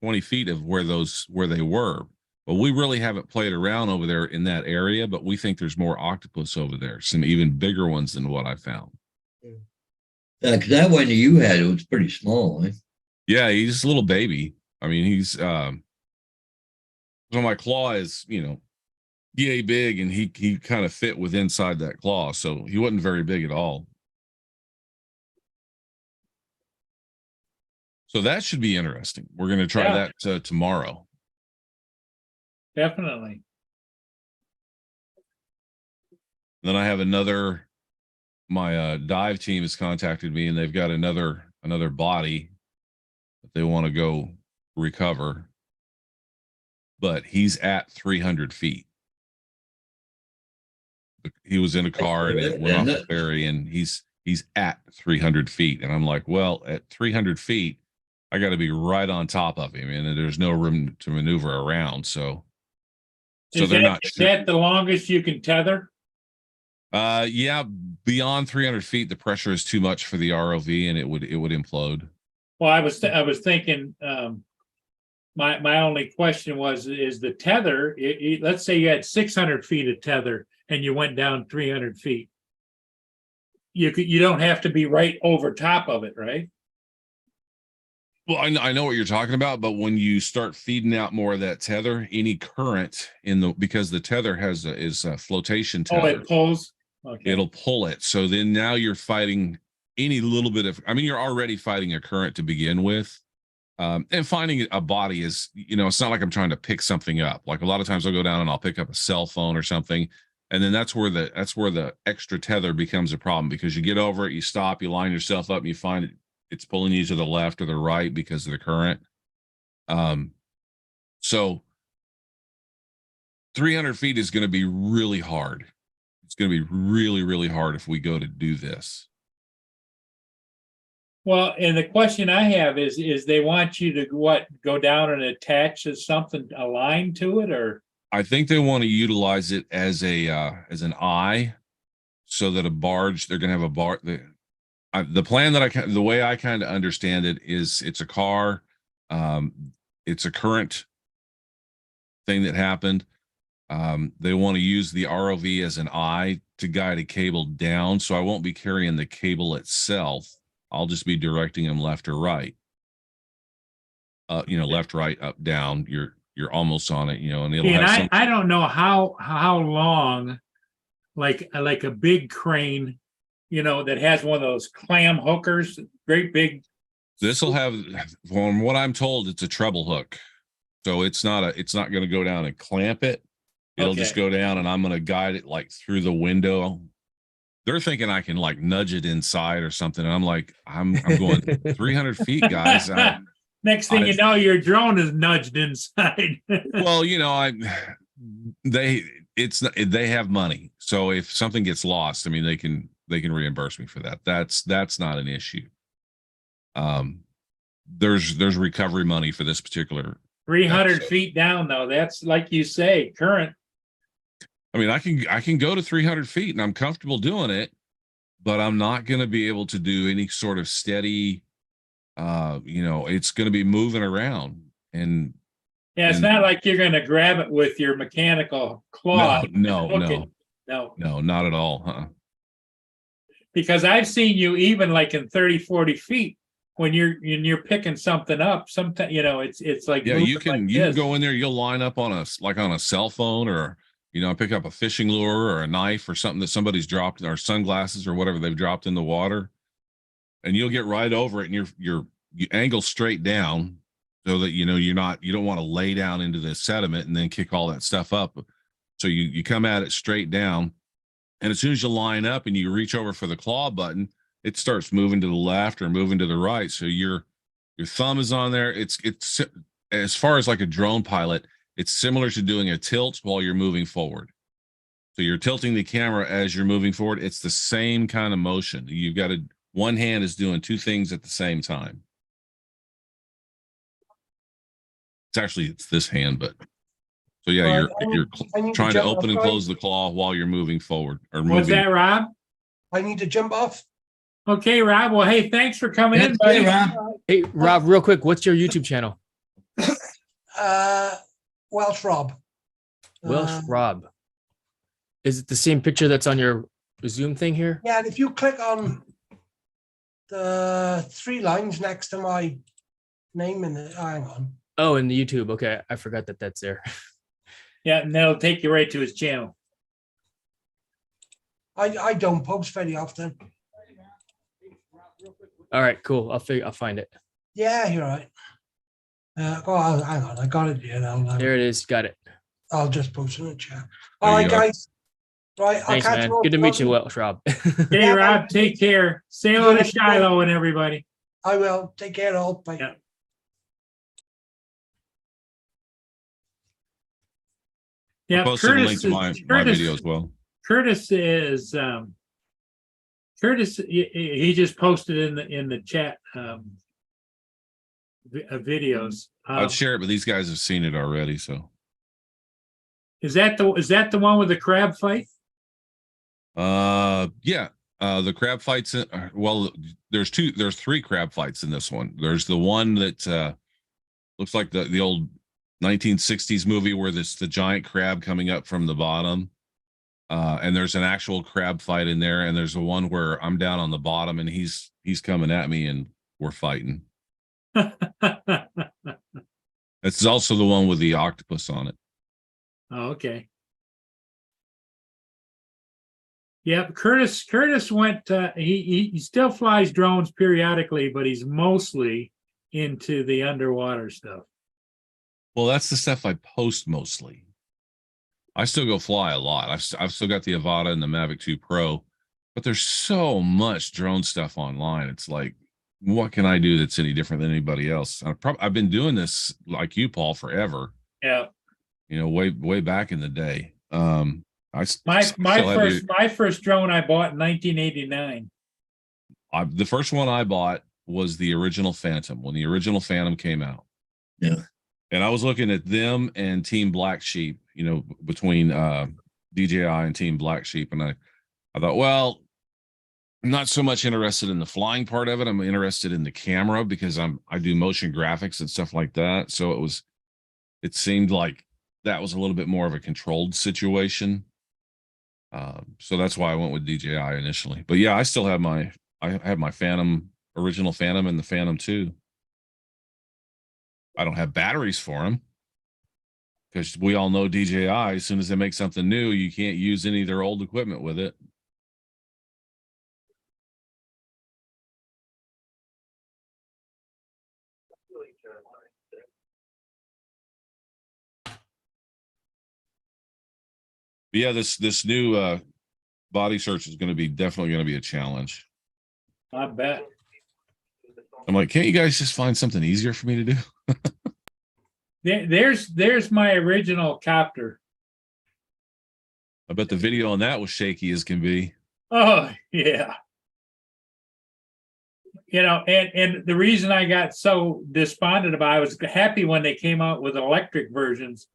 20 feet of where they were. But we really haven't played around over there in that area, but we think there's more octopus over there, some even bigger ones than what I found. because that one you had, it was pretty small. Eh? Yeah, he's a little baby. I mean, he's so my claw is, yay big, and he kind of fit with inside that claw, so he wasn't very big at all. So that should be interesting. We're going to try Yeah. that tomorrow. Definitely. Then I have my dive team has contacted me, and they've got another body that they want to go recover, but he's at 300 feet. He was in a car and it went off the ferry, and he's at 300 feet. And I'm like, well, at 300 feet, I got to be right on top of him, and there's no room to maneuver around. So Is they're that- not is sure. that the longest you can tether? Yeah, beyond 300 feet, the pressure is too much for the ROV, and it would implode. Well, I was thinking, my only question is the tether, let's say you had 600 feet of tether and you went down 300 feet. You don't have to be right over top of it, right? Well, I know what you're talking about, but when you start feeding out more of that tether, any current because the tether is a flotation Oh, tether, it pulls? Okay. it'll pull it. So then now you're fighting any little bit of, you're already fighting a current to begin with. And finding a body is, it's not like I'm trying to pick something up. Like a lot of times I'll go down and I'll pick up a cell phone or something. And then that's where the extra tether becomes a problem, because you get over it, you stop, you line yourself up, and you find it's pulling you to the left or the right because of the current. So 300 feet is going to be really hard. It's going to be really, really hard if we go to do this. Well, and the question I have is they want you to what, go down and attach something, a line to it, or? I think they want to utilize it as an eye, so that a barge, they're gonna have a bar. The plan that the way I kind of understand it is, it's a car, it's a current thing that happened. They want to use the ROV as an eye to guide a cable down, so I won't be carrying the cable itself. I'll just be directing them left or right. Left, right, up, down. You're almost on it, and it'll And have some. I don't know how long, like a big crane, that has one of those clam hookers, great big. This will have, from what I'm told, it's a treble hook, so it's not going to go down and clamp it. It'll just Okay. go down, and I'm going to guide it like through the window. They're thinking I can like nudge it inside or something, and I'm like, I'm going 300 feet, guys. Next thing you know, your drone is nudged inside. Well, they have money, so if something gets lost, I mean, they can reimburse me for that. That's not an issue. There's recovery money for this particular. 300 So- feet down, though. That's like you say, current. I mean, I can go to 300 feet, and I'm comfortable doing it, but I'm not going to be able to do any sort of steady. It's going to be moving around, and Yeah, it's And- not like you're going to grab it with your mechanical claw. no, Okay. No, not at all. Uh-uh. because I've seen you even like in 30, 40 feet when you're picking something up. Sometimes, it's like, Yeah, moving you can like this. go in there. You'll line up on a cell phone, or pick up a fishing lure or a knife or something that somebody's dropped, or sunglasses or whatever they've dropped in the water, and you'll get right over it, and you angle straight down so that you don't want to lay down into the sediment and then kick all that stuff up. So you come at it straight down, and as soon as you line up and you reach over for the claw button, it starts moving to the left or moving to the right. So your thumb is on there. It's as far as like a drone pilot, it's similar to doing a tilt while you're moving forward. So you're tilting the camera as you're moving forward. It's the same kind of motion. You've got one hand is doing two things at the same time. It's this hand, but so yeah, Well, you're I need trying to jump open and off, close the claw while you're moving forward or Was moving. that Rob? I need to jump off. Okay, Rob. Well, hey, thanks for coming in, buddy. Hey, Rob. Hey, Rob, real quick, what's your YouTube channel? Welsh Rob. Welsh Uh, Rob. Is it the same picture that's on your Zoom thing here? Yeah, and if you click on the three lines next to my name in the, hang on. Oh, in the YouTube. Okay, I forgot that that's there. Yeah, and that'll take you right to his channel. I don't post very often. All right, cool. I'll find it. Yeah, you're right. Go on, hang on, I got it here. There it is. Got it. I'll just post in the chat. There All you right, go. guys. Right, I'll Thanks, catch man. you all Good to meet you, tomorrow. Welsh Rob. Hey, Yeah, Rob, take care. Say hello to Shiloh and everybody. I will. Take care, all. Bye. Yeah. I Yeah, posted a link to my Curtis, video as well. Curtis is Curtis. He just posted in the chat videos. I'd share it, but these guys have seen it already. So Is that the one with the crab fight? yeah. The crab fights, well, there's three crab fights in this one. There's the one that looks like the old 1960s movie where the giant crab coming up from the bottom. And there's an actual crab fight in there, and there's the one where I'm down on the bottom and he's coming at me and we're fighting. It's also the one with the octopus on it. Oh, okay. Yeah, Curtis went. He still flies drones periodically, but he's mostly into the underwater stuff. Well, that's the stuff I post mostly. I still go fly a lot. I've still got the Avata and the Mavic 2 Pro, but there's so much drone stuff online. It's like, what can I do that's any different than anybody else? I've been doing this like you, Paul, forever. Yeah. Way back in the day. My first drone I bought in 1989. The first one I bought was the original Phantom when the original Phantom came out. Yeah. And I was looking at them and Team Black Sheep, you know, between DJI and Team Black Sheep. And I thought, well, I'm not so much interested in the flying part of it. I'm interested in the camera because I do motion graphics and stuff like that. So it seemed like that was a little bit more of a controlled situation. So that's why I went with DJI initially. But yeah, I still have my Phantom, original Phantom, and the Phantom 2. I don't have batteries for them because we all know DJI, as soon as they make something new, you can't use any of their old equipment with it. But yeah, this new body search is definitely going to be a challenge. I bet. I'm like, can't you guys just find something easier for me to do? There's my original copter. I bet the video on that was shaky as can be. Oh yeah. You know, and the reason I got so despondent about it, I was happy when they came out with electric versions,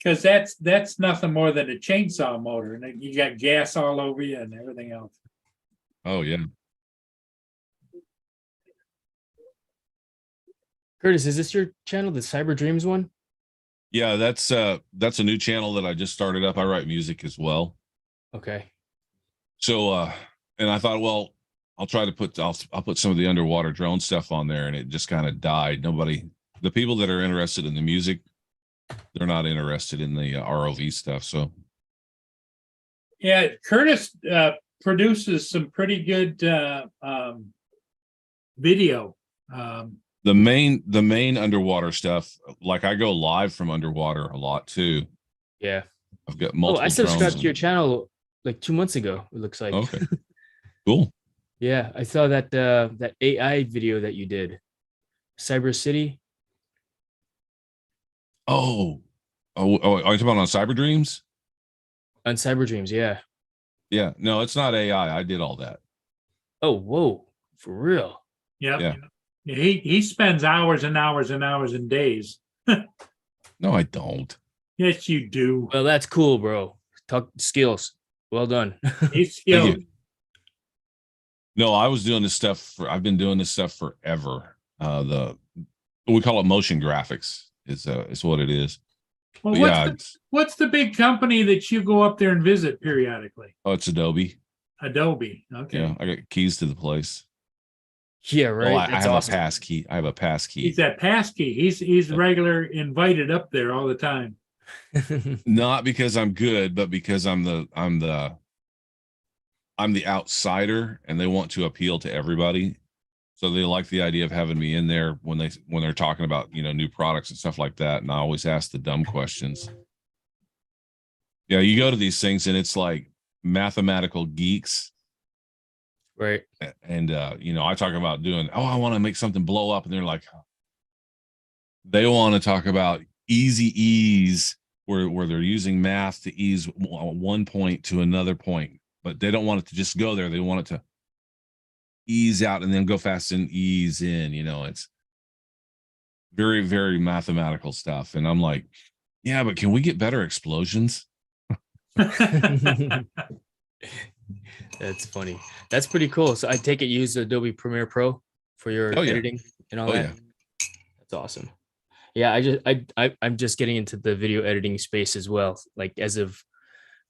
because that's nothing more than a chainsaw motor, and you got gas all over you and everything else. Oh yeah. Curtis, is this your channel, the Cyber Dreams one? Yeah, that's a new channel that I just started up. I write music as well. Okay. So and I thought, well, I'll put some of the underwater drone stuff on there, and it just kind of died. The people that are interested in the music, they're not interested in the ROV stuff. So Yeah, Curtis produces some pretty good video. the main underwater stuff, like I go live from underwater a lot too. Yeah. I've got Oh, multiple. I subscribed drones to your channel like 2 months ago, it looks like. Okay. Cool. Yeah, I saw that AI video that you did. Cyber City. Oh, are you talking about on Cyber Dreams? On Cyber Dreams, yeah. Yeah, no, it's not AI. I did all that. Oh, whoa, for real. Yep. Yeah. He spends hours and hours and hours and days. No, I don't. Yes, you do. Well, that's cool, bro. Talk skills. Well done. He's Thank skilled. you. No, I've been doing this stuff forever. We call it motion graphics. Is what it is. Well, But yeah, what's the big company that you go up there and visit periodically? it's Adobe. Adobe. Okay. Yeah, I got keys to the place. Yeah, right. Well, I That's have awesome. a pass key. I have a pass key. He's that passkey. He's regular invited up there all the time. Not because I'm good, but because I'm the outsider, and they want to appeal to everybody. So they like the idea of having me in there when they're talking about, new products and stuff like that. And I always ask the dumb questions. Yeah, you go to these things and it's like mathematical geeks. Right. And I talk about I want to make something blow up, and they're like, they want to talk about easy ease, where they're using math to ease one point to another point, but they don't want it to just go there. They want it to ease out and then go fast and ease in. It's very, very mathematical stuff. And I'm like, yeah, but can we get better explosions? That's funny. That's pretty cool. So I take it you use Adobe Premiere Pro for your Oh, yeah. editing and all Oh, that. yeah. That's awesome. Yeah, I'm just getting into the video editing space as well. Like I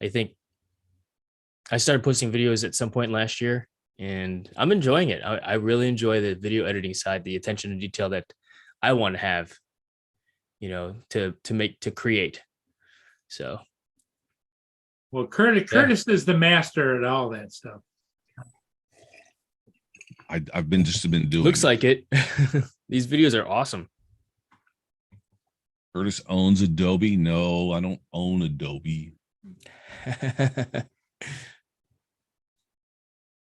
think I started posting videos at some point last year, and I'm enjoying it. I really enjoy the video editing side, the attention to detail that I want to have, to create. So. Well, Curtis is the master at all that stuff. I've been doing. Looks like it. These videos are awesome. Curtis owns Adobe. No, I don't own Adobe.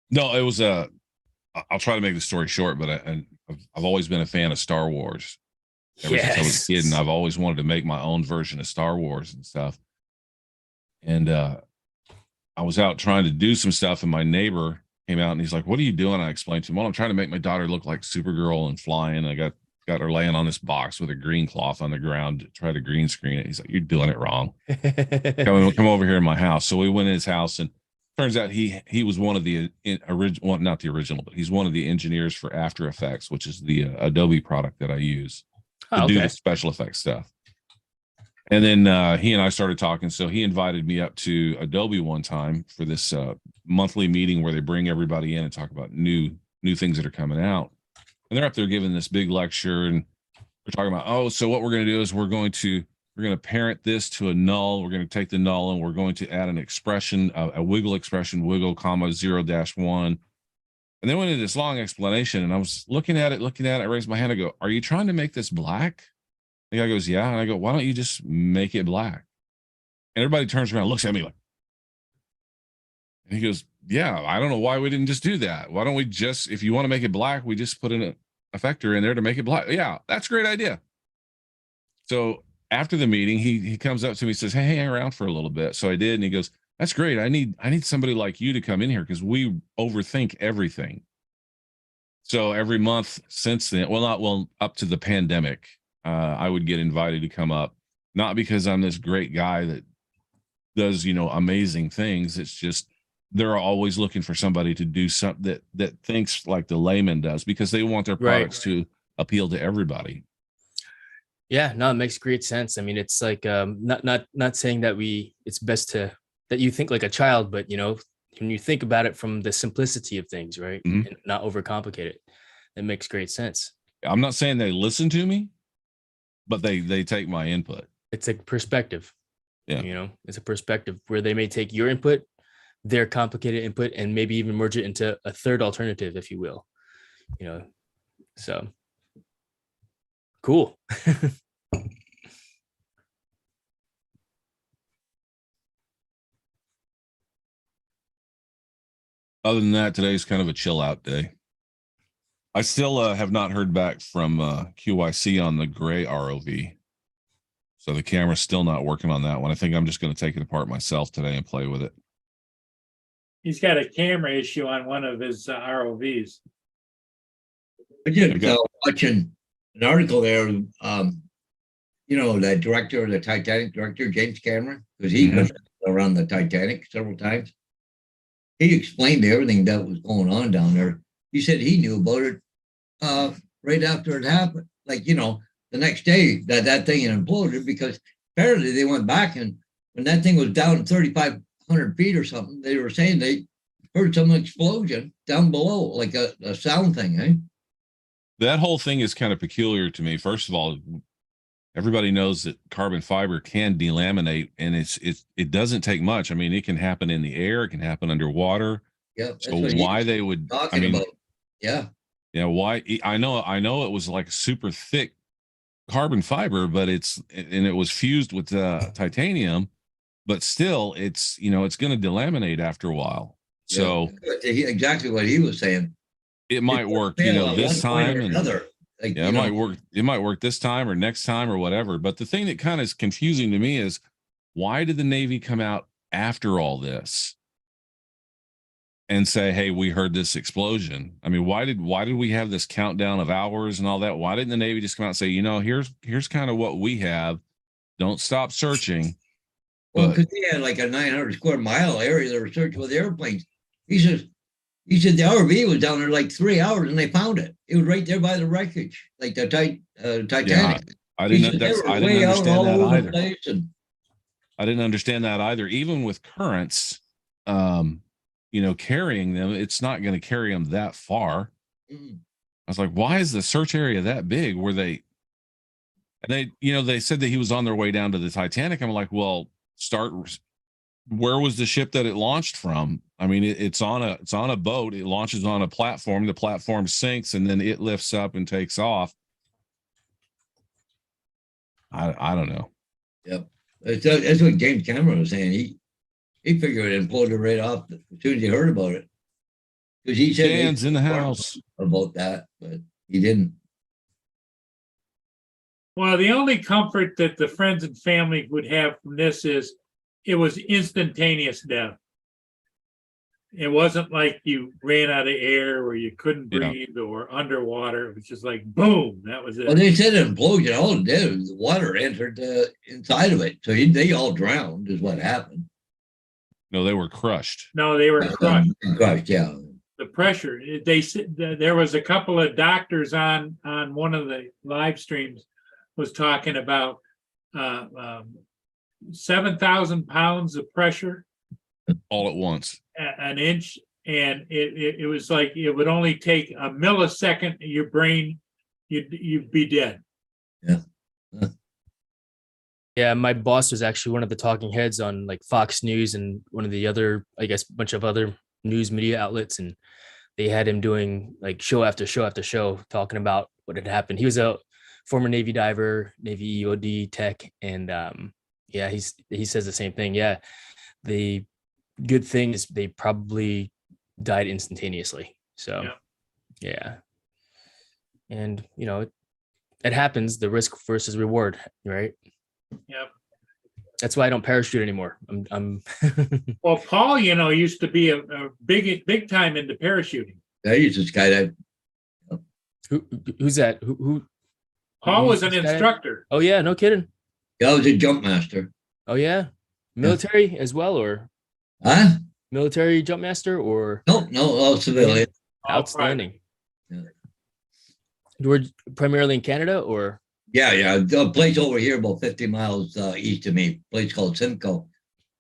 No, it was I'll try to make the story short, but I've always been a fan of Star Wars. Ever since I was a kid, and I've always wanted to make my own version of Star Wars and stuff. And I was out trying to do some stuff, and my neighbor came out and he's like, "What are you doing?" I explained to him, "Well, I'm trying to make my daughter look like Supergirl and flying. I got her laying on this box with a green cloth on the ground to try to green screen it." He's like, "You're doing it wrong. Come over here in my house." So we went in his house, and turns out he was one of the original, well, not the original, but he's one of the engineers for After Effects, which is the Adobe product that I use to Oh, do okay. the special effects stuff. And then he and I started talking. So he invited me up to Adobe one time for this monthly meeting where they bring everybody in and talk about new things that are coming out. And they're up there giving this big lecture, and we're talking about, oh, so what we're going to do is we're going to parent this to a null. We're going to take the null and we're going to add an expression, a wiggle expression, wiggle comma 0-1. And then went into this long explanation, and I was looking at it. I raised my hand. I go, "Are you trying to make this black?" The guy goes, "Yeah." And I go, "Why don't you just make it black?" And everybody turns around and looks at me like, and he goes, "Yeah, I don't know why we didn't just do that. Why don't we just, if you want to make it black, we just put in a effector in there to make it black." Yeah, that's a great idea. So after the meeting, he comes up to me and says, "Hey, hang around for a little bit." So I did, and he goes, "That's great. I need somebody like you to come in here because we overthink everything." So every month since then, up to the pandemic, I would get invited to come up, not because I'm this great guy that does, amazing things. It's just they're always looking for somebody to do something that thinks like the layman does, because they want their products to appeal to everybody. Yeah, no, it makes great sense. I mean, it's like not saying that it's best that you think like a child, but when you think about it from the simplicity of things, right? Mhm. And not overcomplicate it. It makes great sense. I'm not saying they listen to me, but they take my input. It's a perspective. Yeah. It's a perspective where they may take your input, their complicated input, and maybe even merge it into a third alternative, if you will. So cool. Other than that, today's kind of a chill out day. I still have not heard back from QYC on the gray ROV. So the camera's still not working on that one. I think I'm just going to take it apart myself today and play with it. He's got a camera issue on one of his ROVs. I just Okay. watching an article there. The director of the Titanic, director James Cameron, because he was around the Titanic several times. He explained everything that was going on down there. He said he knew about it right after it happened. Like, the next day that thing had imploded, because apparently they went back, and when that thing was down 3,500 feet or something, they were saying they heard some explosion down below, like a sound thing, eh? That whole thing is kind of peculiar to me. First of all, everybody knows that carbon fiber can delaminate, and it doesn't take much. I mean, it can happen in the air, it can happen underwater. Yeah. So why they would, talking about? Yeah. Yeah, why? I know it was like super thick carbon fiber, but it was fused with titanium, but still it's going to delaminate after a while. So exactly what he was saying. It might work, this time, and another. Like, yeah, it might work. It might work this time or next time or whatever. But the thing that kind of is confusing to me is, why did the Navy come out after all this and say, "Hey, we heard this explosion"? I mean, why did we have this countdown of hours and all that? Why didn't the Navy just come out and say, here's kind of what we have. Don't stop searching. Well, because they had like a 900 square mile area they were searching with airplanes. He said the RV was down there like 3 hours and they found it. It was right there by the wreckage, like the Titanic. Yeah, I didn't understand that either. I didn't understand that either. Even with currents, carrying them, it's not going to carry them that far. I was like, why is the search area that big? And they said that he was on their way down to the Titanic. I'm like, well, where was the ship that it launched from? I mean, it's on a boat. It launches on a platform. The platform sinks, and then it lifts up and takes off. I don't know. Yep, that's what James Cameron was saying. He figured it imploded right off as soon as he heard about it, because he said Dan's in the house about that, but he didn't. Well, the only comfort that the friends and family would have from this is it was instantaneous death. it wasn't like you ran out of air or you couldn't Yeah. breathe or underwater. It was just like boom, that was Well, it. they said an implosion. All it did was the water entered inside of it. So they all drowned, is what happened. No, they were crushed. No, they were crushed. Crushed, yeah. The pressure. They said there was a couple of doctors on one of the live streams was talking about 7,000 pounds of pressure All at once. an inch, and it was like it would only take a millisecond. Your brain, you'd be dead. Yeah, my boss was actually one of the talking heads on like Fox News and one of the other, I guess, bunch of other news media outlets, and they had him doing like show after show after show talking about what had happened. He was a former Navy diver, Navy EOD tech, and yeah, he says the same thing. Yeah, the good thing is they probably died instantaneously. So yeah, and you know, it happens. The risk versus reward, right? Yep. That's why I don't parachute anymore. I'm Well, Paul, used to be a big time into parachuting. I used to skydive. who's that? Who? Paul was an This guy? instructor. Oh yeah, no kidding. I was a jump master. Oh yeah, military as well, or Huh? military jump master, or No, all civilian. All outstanding. Yeah. You were primarily in Canada, or Yeah. A place over here about 50 miles east of me, a place called Simcoe.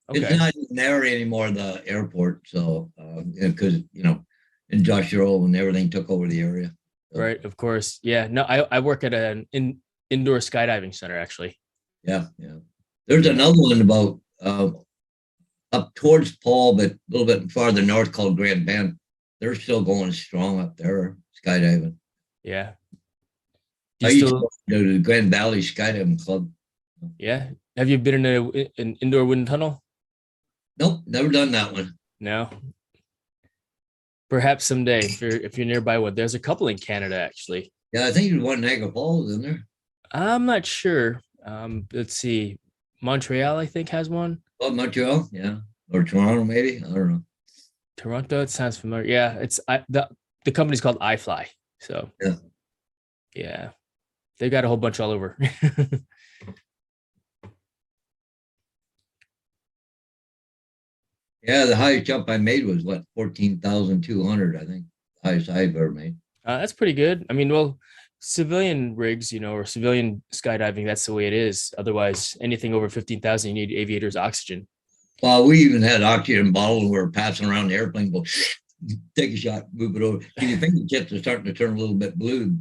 okay, It's not even there anymore, the airport. So, because, industrial and everything took over the area. So, right? Of course, yeah. No, I work at an indoor skydiving center actually. Yeah. There's another one about up towards Paul, but a little bit farther north called Grand Bend. They're still going strong up there, skydiving. Yeah. I You used still, to go to the Grand Valley Skydiving Club. yeah. Have you been in an indoor wind tunnel? Nope, never done that one. No. Perhaps someday, if you're nearby one. There's a couple in Canada actually. Yeah, I think there's one in Niagara Falls, isn't there? I'm not sure. Let's see. Montreal, I think, has one. Oh, Montreal, yeah, or Toronto, maybe. I don't know. Toronto, it sounds familiar. Yeah, the company's called iFly. So yeah, they got a whole bunch all over. Yeah, the highest jump I made was what 14,200. I think highest I've ever made. That's pretty good. I mean, well, civilian rigs, or civilian skydiving, that's the way it is. Otherwise, anything over 15,000, you need aviators oxygen. Well, we even had oxygen bottle and we were passing around the airplane. Go take a shot, move it over. And your fingertips are starting to turn a little bit blue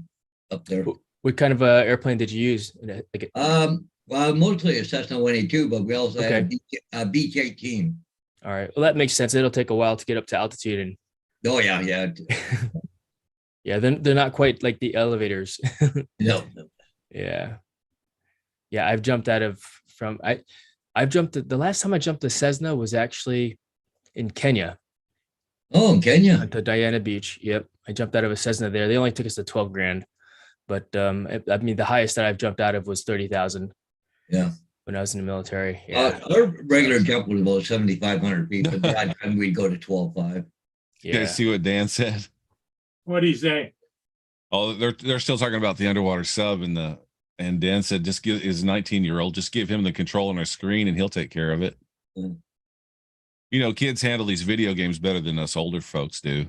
up there. What kind of airplane did you use? Like, Well, mostly a Cessna 182, but we also had a Beech 18. all right. Well, that makes sense. It'll take a while to get up to altitude, and Oh yeah. yeah, they're not quite like the elevators. No. Yeah. I've jumped out of I've jumped the last time I jumped a Cessna was actually in Kenya Oh, in Kenya. at the Diana Beach. Yep. I jumped out of a Cessna there. They only took us to 12 grand. But I mean the highest that I've jumped out of was 30,000 Yeah. when I was in the military. Yeah. Our regular jump was about 7,500 feet, but that time we'd go to 12.5. You Yeah. guys see what Dan said? What do you say? Oh, they're still talking about the underwater sub and Dan said just give his 19-year-old, just give him the control on our screen and he'll take care of it. Mm. Kids handle these video games better than us older folks do.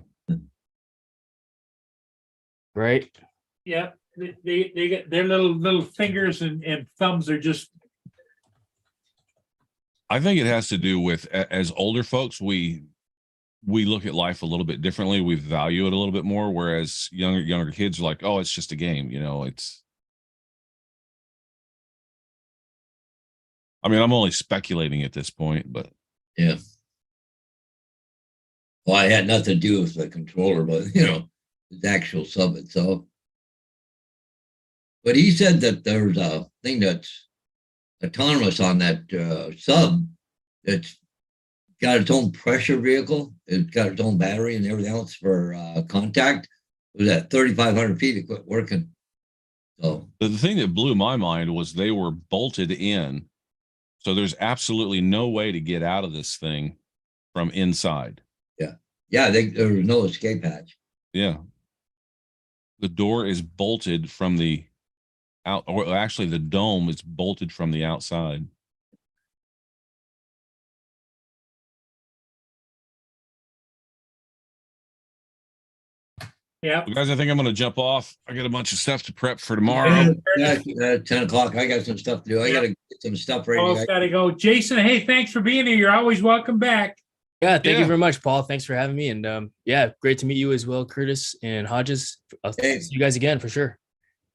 Right. Yeah, they get their little fingers and thumbs are just I think it has to do with as older folks, we look at life a little bit differently. We value it a little bit more, whereas younger kids are like, oh, it's just a game, I'm only speculating at this point, but Yeah. Well, I had nothing to do with the controller, but the actual sub itself. But he said that there's a thing that's autonomous on that sub. It's got its own pressure vehicle. It's got its own battery and everything else for contact. It was at 3,500 feet. It quit working. So the thing that blew my mind was they were bolted in. So there's absolutely no way to get out of this thing from inside. Yeah. Yeah, there was no escape hatch. Yeah. The door is bolted from the out, or actually the dome is bolted from the outside. Yeah. Well, guys, I think I'm going to jump off. I got a bunch of stuff to prep for tomorrow. Yeah, 10 o'clock. I got some stuff to do. I got to get some stuff ready. Paul's got to go. Jason, hey, thanks for being here. You're always welcome back. Yeah, thank you Yeah. very much, Paul. Thanks for having me. And yeah, great to meet you as well, Curtis and Hodges. I'll Hey. see you guys again for sure.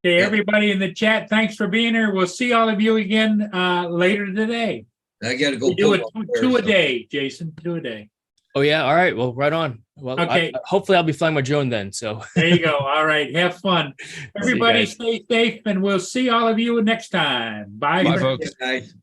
Okay, Yeah. everybody in the chat, thanks for being here. We'll see all of you again later today. I got to go. We do it pull two a so- day, Jason, 2 a day. Oh yeah, all right. Well, right on. Well, Okay. hopefully I'll be flying my drone then. So There you go. All right. Have fun. Everybody guys. stay safe, and we'll see all of you next time. Bye. Bye, folks. Guys.